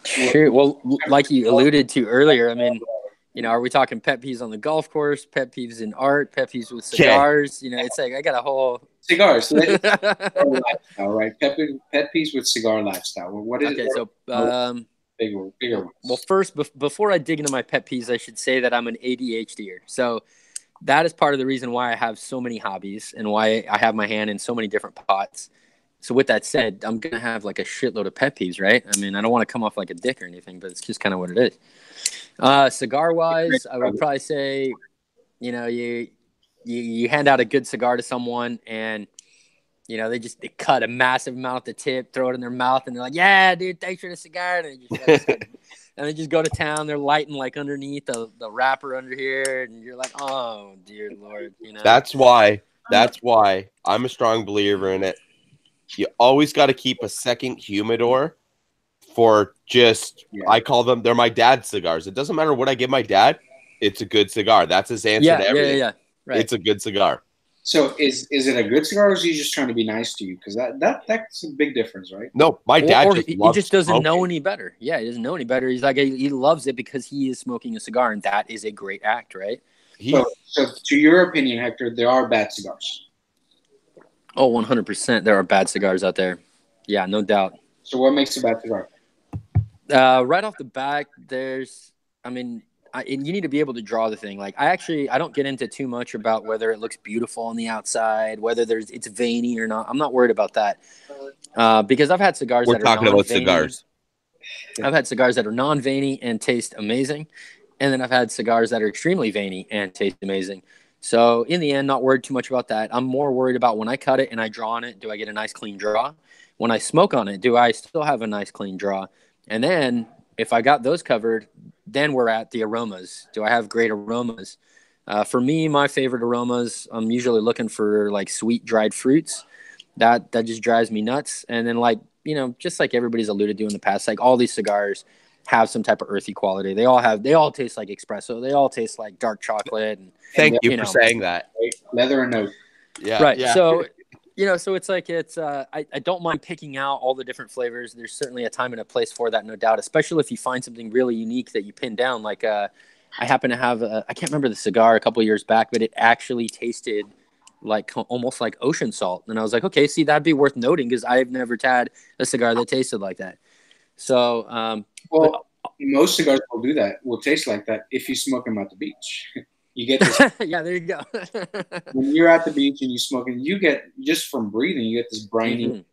Sure. Well, like you alluded to earlier, I mean, are we talking pet peeves on the golf course, pet peeves in art, pet peeves with cigars? It's like I got a whole cigars. Lifestyle, right? Pet peeves with cigar lifestyle. What is it? So bigger ones. Well, first, before I dig into my pet peeves, I should say that I'm an ADHDer. So that is part of the reason why I have so many hobbies and why I have my hand in so many different pots. So with that said, I'm going to have like a shitload of pet peeves, right? I mean, I don't want to come off like a dick or anything, but it's just kind of what it is. Cigar-wise, I would probably say, you hand out a good cigar to someone and, they cut a massive amount at the tip, throw it in their mouth, and they're like, yeah, dude, thanks for the cigar. And they just go to town. They're lighting like underneath the wrapper under here. And you're like, oh, dear Lord. That's why I'm a strong believer in it. You always got to keep a second humidor for I call them, they're my dad's cigars. It doesn't matter what I give my dad. It's a good cigar. That's his answer to everything. Yeah. Right. It's a good cigar. So is it a good cigar, or is he just trying to be nice to you? Because that's a big difference, right? No, my dad he just doesn't know any better. Yeah, he doesn't know any better. He's like, he loves it because he is smoking a cigar, and that is a great act, right? So to your opinion, Hector, there are bad cigars. Oh, 100%. There are bad cigars out there. Yeah, no doubt. So what makes a bad cigar? Right off the bat, you need to be able to draw the thing. Like I don't get into too much about whether it looks beautiful on the outside, whether it's veiny or not. I'm not worried about that because I've had cigars that are non-veiny. We're talking about cigars. I've had cigars that are non-veiny and taste amazing, and then I've had cigars that are extremely veiny and taste amazing. So in the end, not worried too much about that. I'm more worried about when I cut it and I draw on it, do I get a nice clean draw? When I smoke on it, do I still have a nice clean draw? And then if I got those covered, then we're at the aromas. Do I have great aromas? For me, my favorite aromas, I'm usually looking for like sweet dried fruits. That just drives me nuts. And then just like everybody's alluded to in the past, like all these cigars have some type of earthy quality. They all taste like espresso. They all taste like dark chocolate. And Thank you for saying that. Leather and oak. Yeah. Right. Yeah. So, so it's like I don't mind picking out all the different flavors. There's certainly a time and a place for that, no doubt, especially if you find something really unique that you pin down. Like I happen to have I can't remember the cigar a couple of years back, but it actually tasted like almost like ocean salt. And I was like, okay, see, that'd be worth noting because I've never had a cigar that tasted like that. So, most cigars will do that. Will taste like that if you smoke them at the beach. You get this. Yeah, there you go. When you're at the beach and you smoke, and you get just from breathing, you get this briny,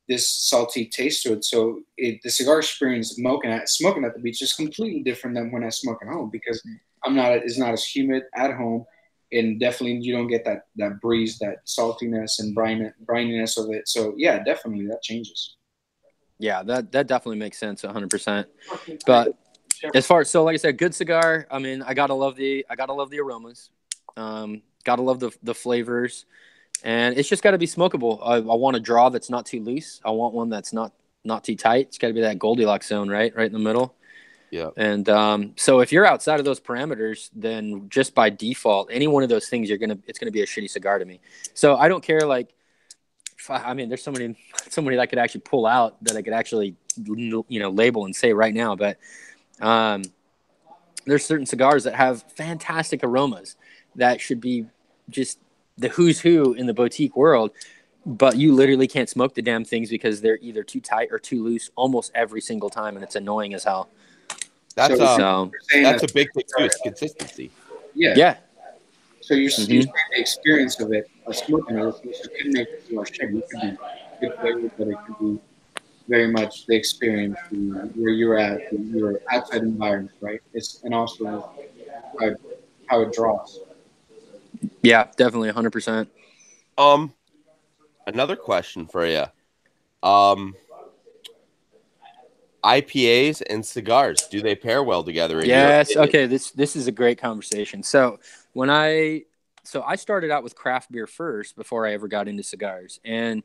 this salty taste to it. So the cigar experience smoking at the beach is completely different than when I smoke at home because it's not as humid at home, and definitely you don't get that breeze, that saltiness and brininess of it. So yeah, definitely that changes. Yeah, that definitely makes sense, 100%. But as far as like I said, good cigar. I mean, I gotta love the aromas. Gotta love the flavors, and it's just got to be smokable. I want a draw that's not too loose. I want one that's not too tight. It's got to be that Goldilocks zone, right in the middle. Yeah. And so if you're outside of those parameters, then just by default, any one of those things it's gonna be a shitty cigar to me. So I don't care. Like, I mean, there's somebody that I could actually pull out that I could actually label and say right now, but. There's certain cigars that have fantastic aromas that should be just the who's who in the boutique world, but you literally can't smoke the damn things because they're either too tight or too loose almost every single time, and it's annoying as hell. That's a big thing too. Is consistency. Yeah. So you see the experience of it, of smoking it, which could make it feel shit. It could be good flavor, but it could be very much the experience, where you're at, your outside environment, right? It's and also how it, how it draws. Yeah, definitely 100%. Another question for you. IPAs and cigars, do they pair well together in your Yes. opinion? Okay. This is a great conversation. So I started out with craft beer first before I ever got into cigars, and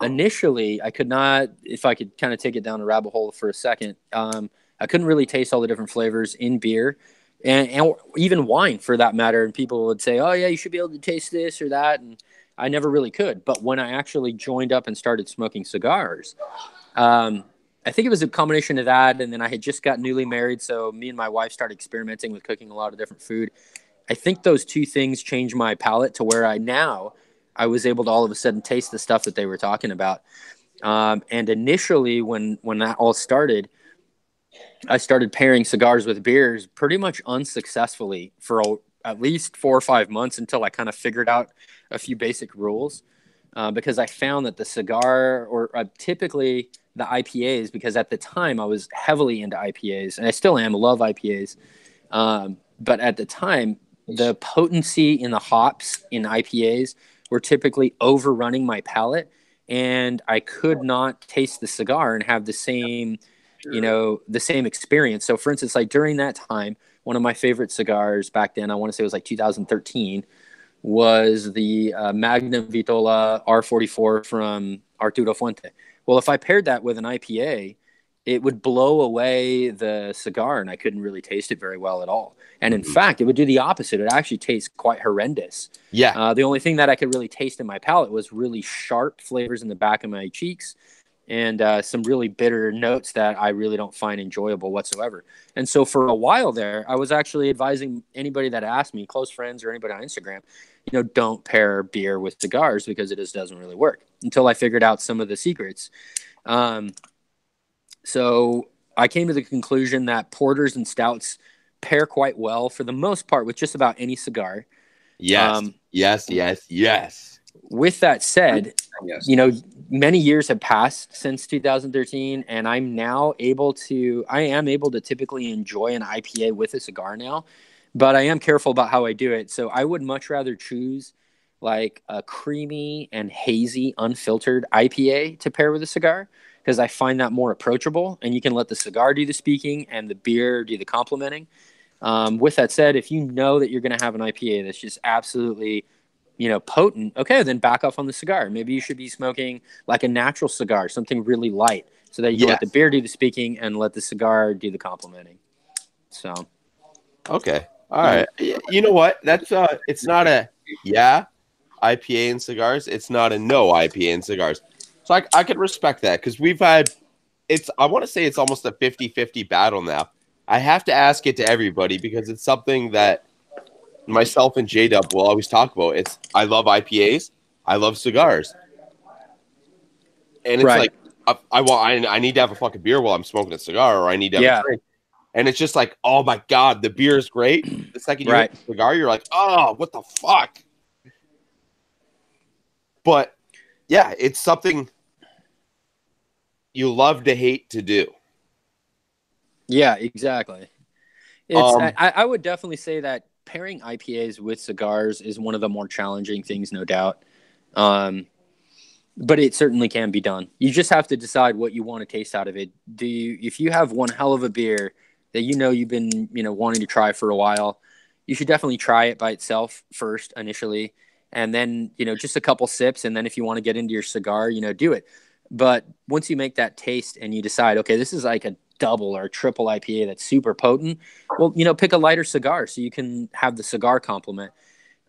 initially I could not, if I could kind of take it down a rabbit hole for a second, I couldn't really taste all the different flavors in beer, and even wine for that matter. And people would say, "Oh yeah, you should be able to taste this or that," and I never really could. But when I actually joined up and started smoking cigars, um, I think it was a combination of that, and then I had just got newly married, so me and my wife started experimenting with cooking a lot of different food. I think those two things changed my palate to where I was able to all of a sudden taste the stuff that they were talking about. And initially, when that all started, I started pairing cigars with beers pretty much unsuccessfully for at least 4 or 5 months until I kind of figured out a few basic rules. Because I found that the cigar, or typically the IPAs, because at the time I was heavily into IPAs, and I still am, love IPAs. But at the time, the potency in the hops in IPAs were typically overrunning my palate, and I could not taste the cigar and have the same, the same experience. So, for instance, like during that time, one of my favorite cigars back then, I want to say it was like 2013, was the Magna Vitola R44 from Arturo Fuente. Well, if I paired that with an IPA, it would blow away the cigar, and I couldn't really taste it very well at all. And in fact, it would do the opposite. It actually tastes quite horrendous. Yeah. The only thing that I could really taste in my palate was really sharp flavors in the back of my cheeks, and some really bitter notes that I really don't find enjoyable whatsoever. And so for a while there, I was actually advising anybody that asked me, close friends or anybody on Instagram, don't pair beer with cigars because it just doesn't really work, until I figured out some of the secrets. So I came to the conclusion that porters and stouts pair quite well for the most part with just about any cigar. Yes. Yes. With that said, Yes. Many years have passed since 2013, and I am able to typically enjoy an IPA with a cigar now, but I am careful about how I do it. So I would much rather choose like a creamy and hazy, unfiltered IPA to pair with a cigar, because I find that more approachable, and you can let the cigar do the speaking and the beer do the complimenting. With that said, if you know that you're going to have an IPA that's just absolutely potent, okay, then back off on the cigar. Maybe you should be smoking like a natural cigar, something really light, so that you can let the beer do the speaking and let the cigar do the complimenting. So, okay. All right. You know what? That's it's not a IPA and cigars. It's not a no IPA and cigars. So I could respect that, because we've had I want to say it's almost a 50-50 battle now. I have to ask it to everybody because it's something that myself and J-Dub will always talk about. I love IPAs, I love cigars, and it's right. like I need to have a fucking beer while I'm smoking a cigar, or I need to have a drink, and it's just like, oh my god, the beer is great. The second you hit the cigar, you're like, oh, what the fuck. But yeah, it's something you love to hate to do. Yeah, exactly. I would definitely say that pairing IPAs with cigars is one of the more challenging things, no doubt. But it certainly can be done. You just have to decide what you want to taste out of it. If you have one hell of a beer that you've been wanting to try for a while, you should definitely try it by itself first initially, and then just a couple sips, and then if you want to get into your cigar, do it. But once you make that taste and you decide, okay, this is like a double or a triple IPA that's super potent, well, pick a lighter cigar so you can have the cigar complement.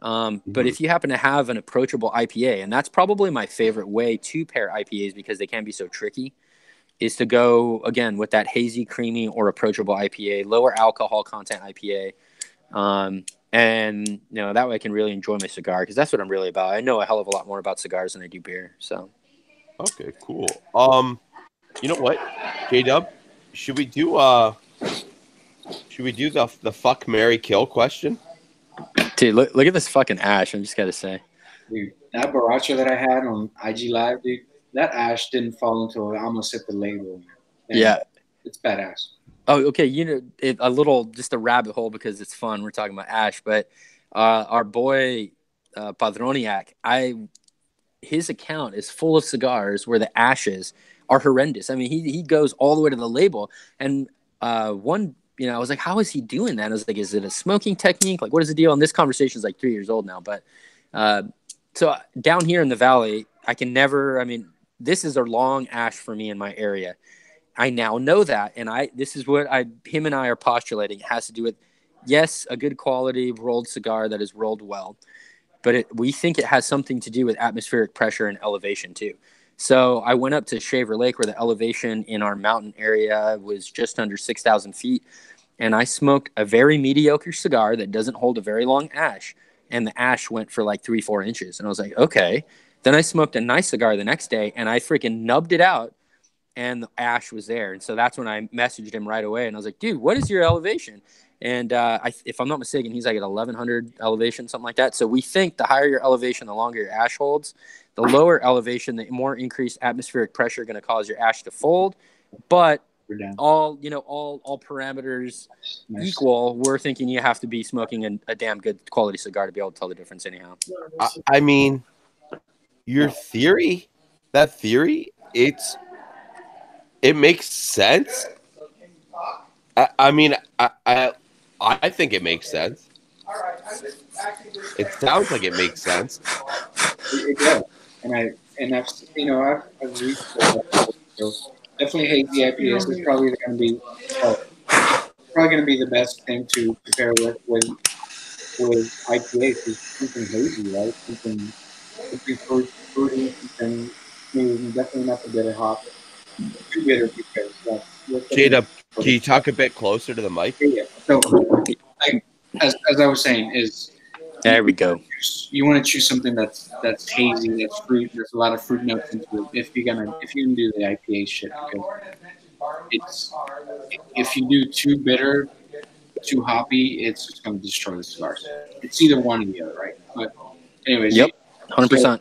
But if you happen to have an approachable IPA, and that's probably my favorite way to pair IPAs because they can be so tricky, is to go again with that hazy, creamy, or approachable IPA, lower alcohol content IPA. And that way I can really enjoy my cigar, because that's what I'm really about. I know a hell of a lot more about cigars than I do beer. So okay, cool. You know what, J-Dub, should we do the fuck, marry, kill question? Dude, look at this fucking ash. I'm just gotta say. Dude, that Baracho that I had on IG Live, dude, that ash didn't fall until I almost hit the label. And Yeah. it's badass. Oh, okay. You know, just a rabbit hole because it's fun. We're talking about ash, but our boy Padroniak, his account is full of cigars where the ashes are horrendous. I mean, he goes all the way to the label, and one. I was like, how is he doing that? I was like, is it a smoking technique? Like, what is the deal? And this conversation is like 3 years old now, but so down here in the valley, I can never. I mean, this is a long ash for me in my area. I now know that, and this is what him and I are postulating. It has to do with, yes, a good quality rolled cigar that is rolled well, but we think it has something to do with atmospheric pressure and elevation too. So I went up to Shaver Lake where the elevation in our mountain area was just under 6,000 feet, and I smoked a very mediocre cigar that doesn't hold a very long ash, and the ash went for like 3-4 inches, and I was like, okay. Then I smoked a nice cigar the next day, and I freaking nubbed it out, and the ash was there. And so that's when I messaged him right away, and I was like, dude, what is your elevation? And if I'm not mistaken, he's like at 1,100 elevation, something like that. So we think the higher your elevation, the longer your ash holds. The lower elevation, the more increased atmospheric pressure going to cause your ash to fold. But all parameters equal, we're thinking you have to be smoking a damn good quality cigar to be able to tell the difference anyhow. I mean, your theory, it makes sense. I mean, I think it makes sense. It sounds like it makes sense. It does, I've reached so definitely hazy IPAs is probably going to be the best thing to compare with IPAs. Is something hazy, right? Something fruity, something smooth, definitely not the bitter hop. Too bitter because that's Jada, can you talk a bit closer to the mic? Yeah. So, as I was saying, is there we go. You want to choose something that's hazy, that's fruit. There's a lot of fruit notes into it. If you're gonna do the IPA shit, because if you do too bitter, too hoppy, it's just gonna destroy the cigars. It's either one or the other, right? But anyways, yep, 100%.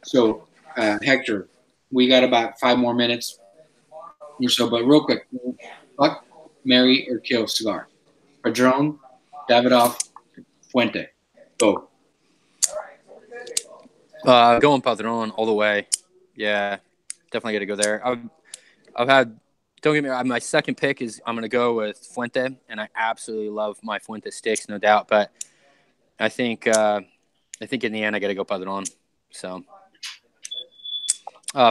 So, Hector, we got about 5 more minutes or so, but real quick, fuck, marry, or kill cigar. Padron, Davidoff, Fuente. Go. Going Padron all the way. Yeah, definitely got to go there. I've had. Don't get me wrong. My second pick is I'm going to go with Fuente, and I absolutely love my Fuente sticks, no doubt. But I think in the end I got to go Padron. So,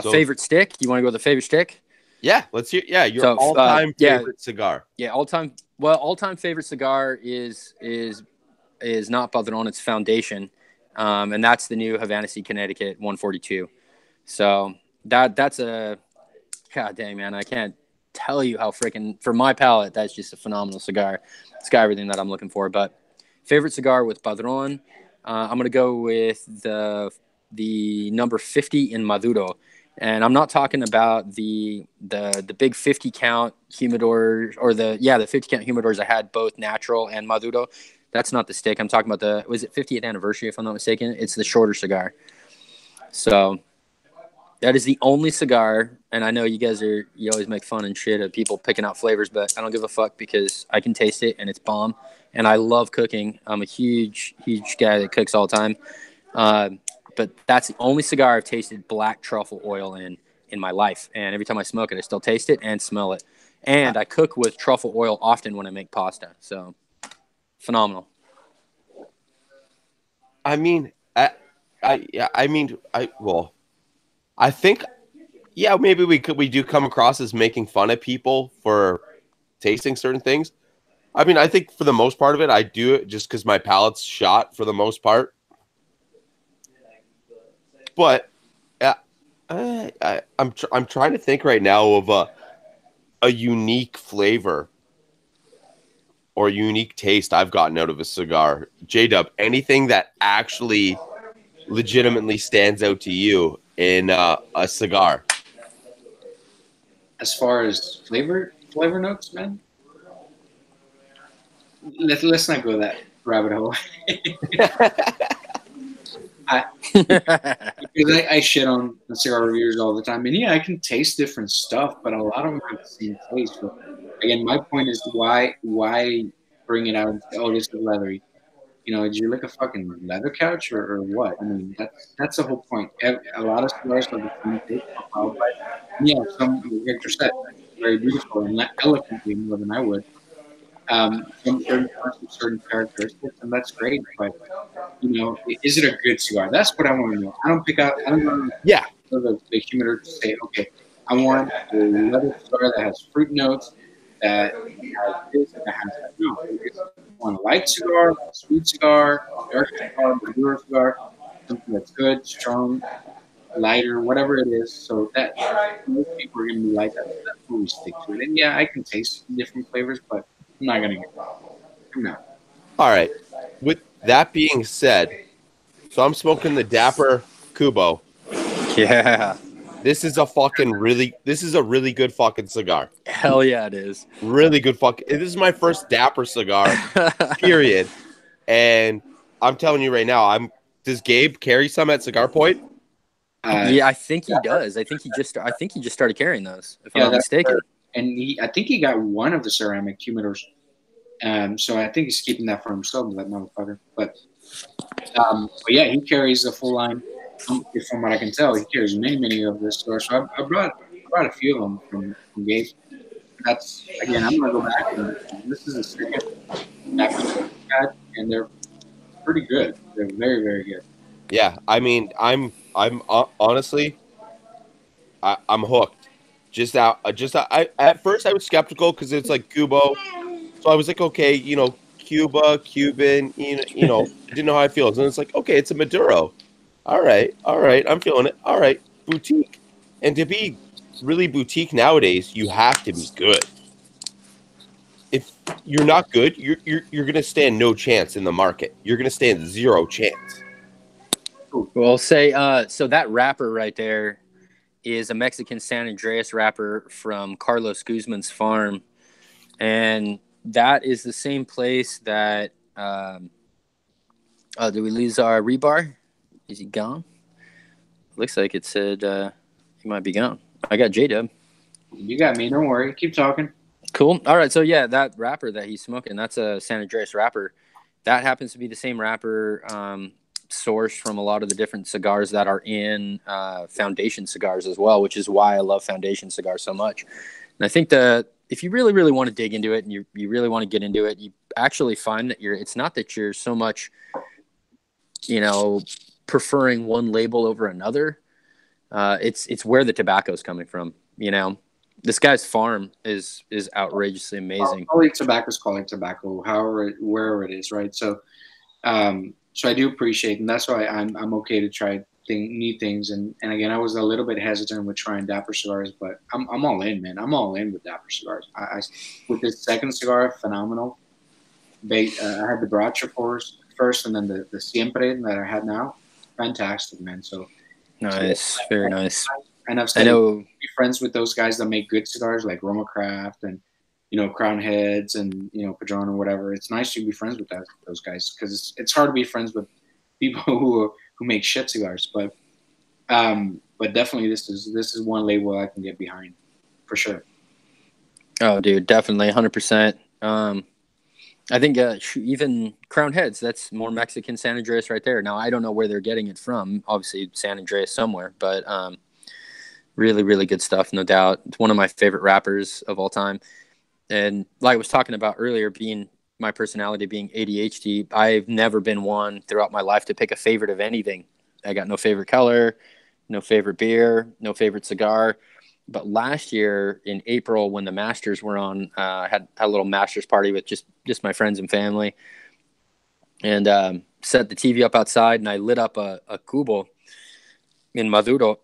favorite stick? You want to go with the favorite stick? Yeah, let's hear. Yeah, your all-time favorite cigar. Yeah, all-time favorite cigar is not Padron. It's Foundation, and that's the new Havana Seed Connecticut 142. So that's a god dang, man. I can't tell you how freaking, for my palate, that's just a phenomenal cigar. It's got everything that I'm looking for. But favorite cigar with Padron, I'm gonna go with the number 50 in Maduro. And I'm not talking about the big 50 count humidors or the 50 count humidors I had, both natural and Maduro. That's not the stick. I'm talking about was it 50th anniversary, if I'm not mistaken? It's the shorter cigar. So that is the only cigar, and I know you always make fun and shit of people picking out flavors, but I don't give a fuck because I can taste it and it's bomb. And I love cooking. I'm a huge, huge guy that cooks all the time. But that's the only cigar I've tasted black truffle oil in my life. And every time I smoke it, I still taste it and smell it. And I cook with truffle oil often when I make pasta. So phenomenal. I mean, I think, yeah, maybe we do come across as making fun of people for tasting certain things. I mean, I think for the most part of it, I do it just because my palate's shot for the most part. But I'm trying to think right now of a unique flavor or unique taste I've gotten out of a cigar. J-Dub, anything that actually legitimately stands out to you in a cigar? As far as flavor notes, man, let's not go that rabbit hole. Because I shit on the cigar reviewers all the time, and yeah, I can taste different stuff, but a lot of them have the same taste. So again, my point is why bring it out and say, oh, this is leathery? You know, did you lick a fucking leather couch or what? I mean, that's the whole point. A lot of cigars have the same taste profile, but yeah, some like Victor said, very beautiful and eloquently more than I would. Some certain cigars have certain characteristics, and that's great. But you know, is it a good cigar? That's what I want to know. I don't pick out. I don't go Yeah. to the humidor to say, okay, I want a leather cigar that has fruit notes, that has this, that has that. No, I just want a light cigar, a sweet cigar, a dark cigar, a Maduro cigar, something that's good, strong, lighter, whatever it is. So that most people are going to be like that. So that's what we stick to it. And yeah, I can taste different flavors, but I'm not going to get. I'm not. All right. With that being said, so I'm smoking the Dapper Kubo. Yeah. This is a really good fucking cigar. Hell yeah, it is. Really good fucking. This is my first Dapper cigar, period. And I'm telling you right now, does Gabe carry some at Cigar Point? Yeah, I think he does. I think he just started carrying those, if I'm not mistaken. And I think he got one of the ceramic humidors. So I think he's keeping that for himself, that motherfucker. But yeah, he carries the full line. From what I can tell, he carries many of this store. So I brought a few of them from Gabe. That's again, I'm gonna go back and this is a second Dapper, and they're pretty good. They're very good. Yeah, I mean, I'm honestly, I'm hooked. I at first I was skeptical because it's like Kubo, so I was like, okay, you know, Cuba, Cuban, you know, didn't know how I feel. And it's like, okay, it's a Maduro. All right, I'm feeling it. All right, boutique, and to be really boutique nowadays, you have to be good. If you're not good, you're gonna stand no chance in the market. You're gonna stand zero chance. Well, so that wrapper right there is a Mexican San Andreas wrapper from Carlos Guzman's farm, and that is the same place that. Did we lose our rebar? Is he gone? Looks like it said he might be gone. I got J-Dub. You got me. Don't worry. Keep talking. Cool. All right. So, yeah, that wrapper that he's smoking, that's a San Andreas wrapper. That happens to be the same wrapper sourced from a lot of the different cigars that are in Foundation cigars as well, which is why I love Foundation cigars so much. And I think that if you really, really want to dig into it and you really want to get into it, you actually find that it's not that you're so much, you know, preferring one label over another. It's where the tobacco is coming from. You know, this guy's farm is outrageously amazing. Quality tobacco is quality tobacco, wherever it is, right? So, so I do appreciate, and that's why I'm okay to try new things. And again, I was a little bit hesitant with trying Dapper cigars, but I'm all in, man. I'm all in with Dapper cigars. I with this second cigar, phenomenal. I had the Bracha first, and then the Siempre that I had now, fantastic, man. So nice, very nice. And I've said be friends with those guys that make good cigars like Roma Craft and Crown Heads and Padron or whatever. It's nice to be friends with those guys because it's hard to be friends with people who make shit cigars. But definitely this is one label I can get behind for sure. Oh, dude, definitely 100%. I think even Crown Heads, that's more Mexican San Andreas right there. Now, I don't know where they're getting it from. Obviously, San Andreas somewhere, but really, really good stuff, no doubt. It's one of my favorite rappers of all time. And like I was talking about earlier, being my personality being ADHD, I've never been one throughout my life to pick a favorite of anything. I got no favorite color, no favorite beer, no favorite cigar. But last year in April, when the Masters were on, I had a little Masters party with just my friends and family, and set the TV up outside, and I lit up a Cubo in Maduro.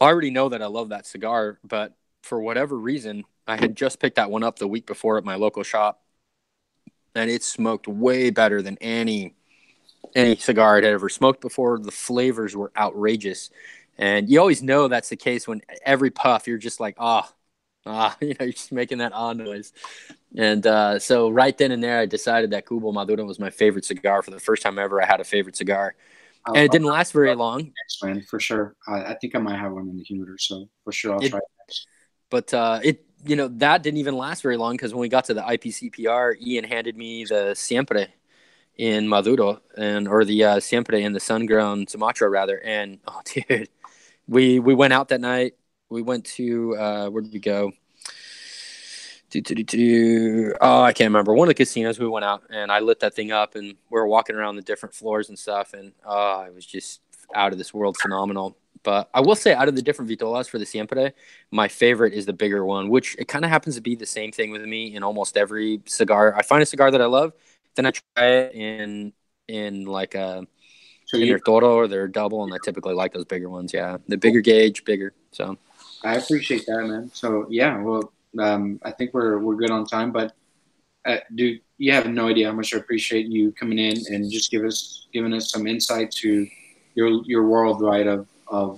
I already know that I love that cigar, but for whatever reason, I had just picked that one up the week before at my local shop, and it smoked way better than any cigar I'd ever smoked before. The flavors were outrageous. And you always know that's the case when every puff you're just like, oh, You're just making that noise. And so right then and there, I decided that Cubo Maduro was my favorite cigar. For the first time ever, I had a favorite cigar. And it didn't last very long. Next, man, for sure. I think I might have one in the humidor, so for sure I'll try it next. But that didn't even last very long, because when we got to the IPCPR, Ian handed me the Siempre in Maduro, or the Siempre in the sun-grown Sumatra, rather. And, oh, dude, we went out that night. We went to, where did we go? Oh, I can't remember. One of the casinos we went out, and I lit that thing up, and we were walking around the different floors and stuff, and it was just out of this world phenomenal. But I will say, out of the different Vitolas for the Siempre, my favorite is the bigger one, which it kind of happens to be the same thing with me in almost every cigar. I find a cigar that I love, then I try it in like a in their Toro or their double, and I typically like those bigger ones. Yeah, the bigger gauge, bigger. So I appreciate that, man. So yeah, well, I think we're good on time, but dude, you have no idea how much I appreciate you coming in and just giving us some insight to your world, right, of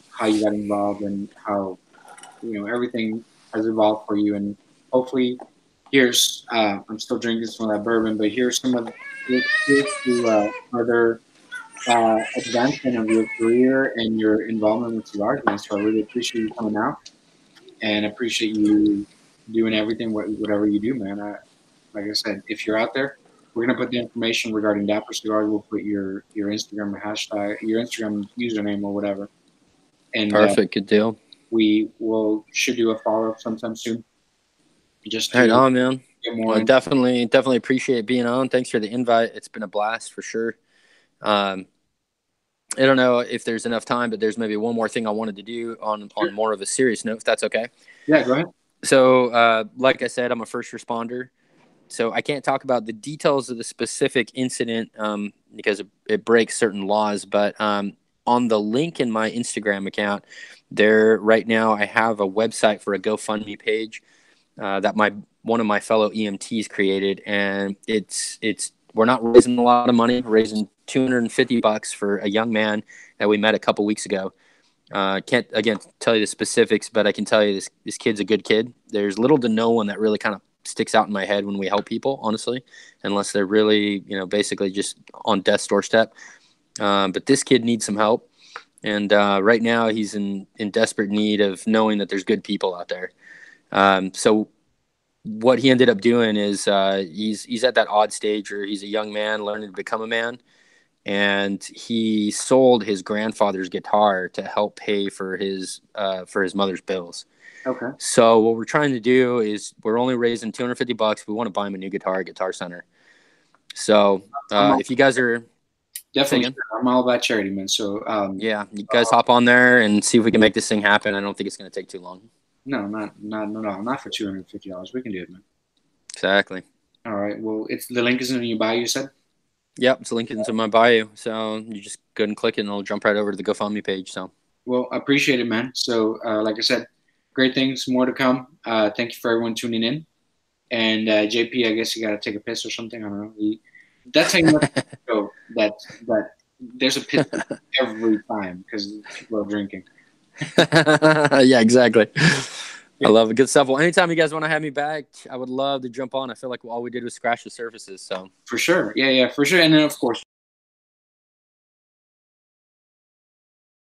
how you got involved and how everything has evolved for you. And hopefully, here's I'm still drinking some of that bourbon, but here's some of here's to further advancement of your career and your involvement with cigars, man. So I really appreciate you coming out and appreciate you doing everything, whatever you do, man. Like I said, if you're out there, we're gonna put the information regarding Dapper Cigars. We'll put your Instagram hashtag, your Instagram username or whatever. And perfect, good deal. We should do a follow up sometime soon. Just right on, man. Well, definitely appreciate being on. Thanks for the invite. It's been a blast for sure. I don't know if there's enough time, but there's maybe one more thing I wanted to do on more of a serious note, if that's okay. Yeah, go ahead. So, like I said, I'm a first responder, so I can't talk about the details of the specific incident because it breaks certain laws. But on the link in my Instagram account, there right now I have a website for a GoFundMe page that one of my fellow EMTs created, and it's we're not raising a lot of money. We're raising $250 for a young man that we met a couple weeks ago. Can't again tell you the specifics, but I can tell you this kid's a good kid. There's little to no one that really kind of sticks out in my head when we help people, honestly, unless they're really basically just on death's doorstep. But this kid needs some help, and right now he's in desperate need of knowing that there's good people out there. So what he ended up doing is he's at that odd stage where he's a young man learning to become a man, and he sold his grandfather's guitar to help pay for his mother's bills. Okay. So what we're trying to do is we're only raising $250. We want to buy him a new guitar at Guitar Center. So if you guys are definitely, I'm all about charity, man. So yeah, you guys hop on there and see if we can make this thing happen. I don't think it's going to take too long. No, not for $250. We can do it, man. Exactly. All right. Well, the link is in your bio, you said? Yep, it's linked into my bio. So you just go and click it, and it'll jump right over to the GoFundMe page. So, well, I appreciate it, man. So, like I said, great things, more to come. Thank you for everyone tuning in. And JP, I guess you got to take a piss or something. I don't know. That's how you know that there's a piss every time because people are drinking. Yeah, exactly. I love it. Good stuff. Well, anytime you guys want to have me back, I would love to jump on. I feel like all we did was scratch the surfaces. So for sure. Yeah, for sure. And then, of course,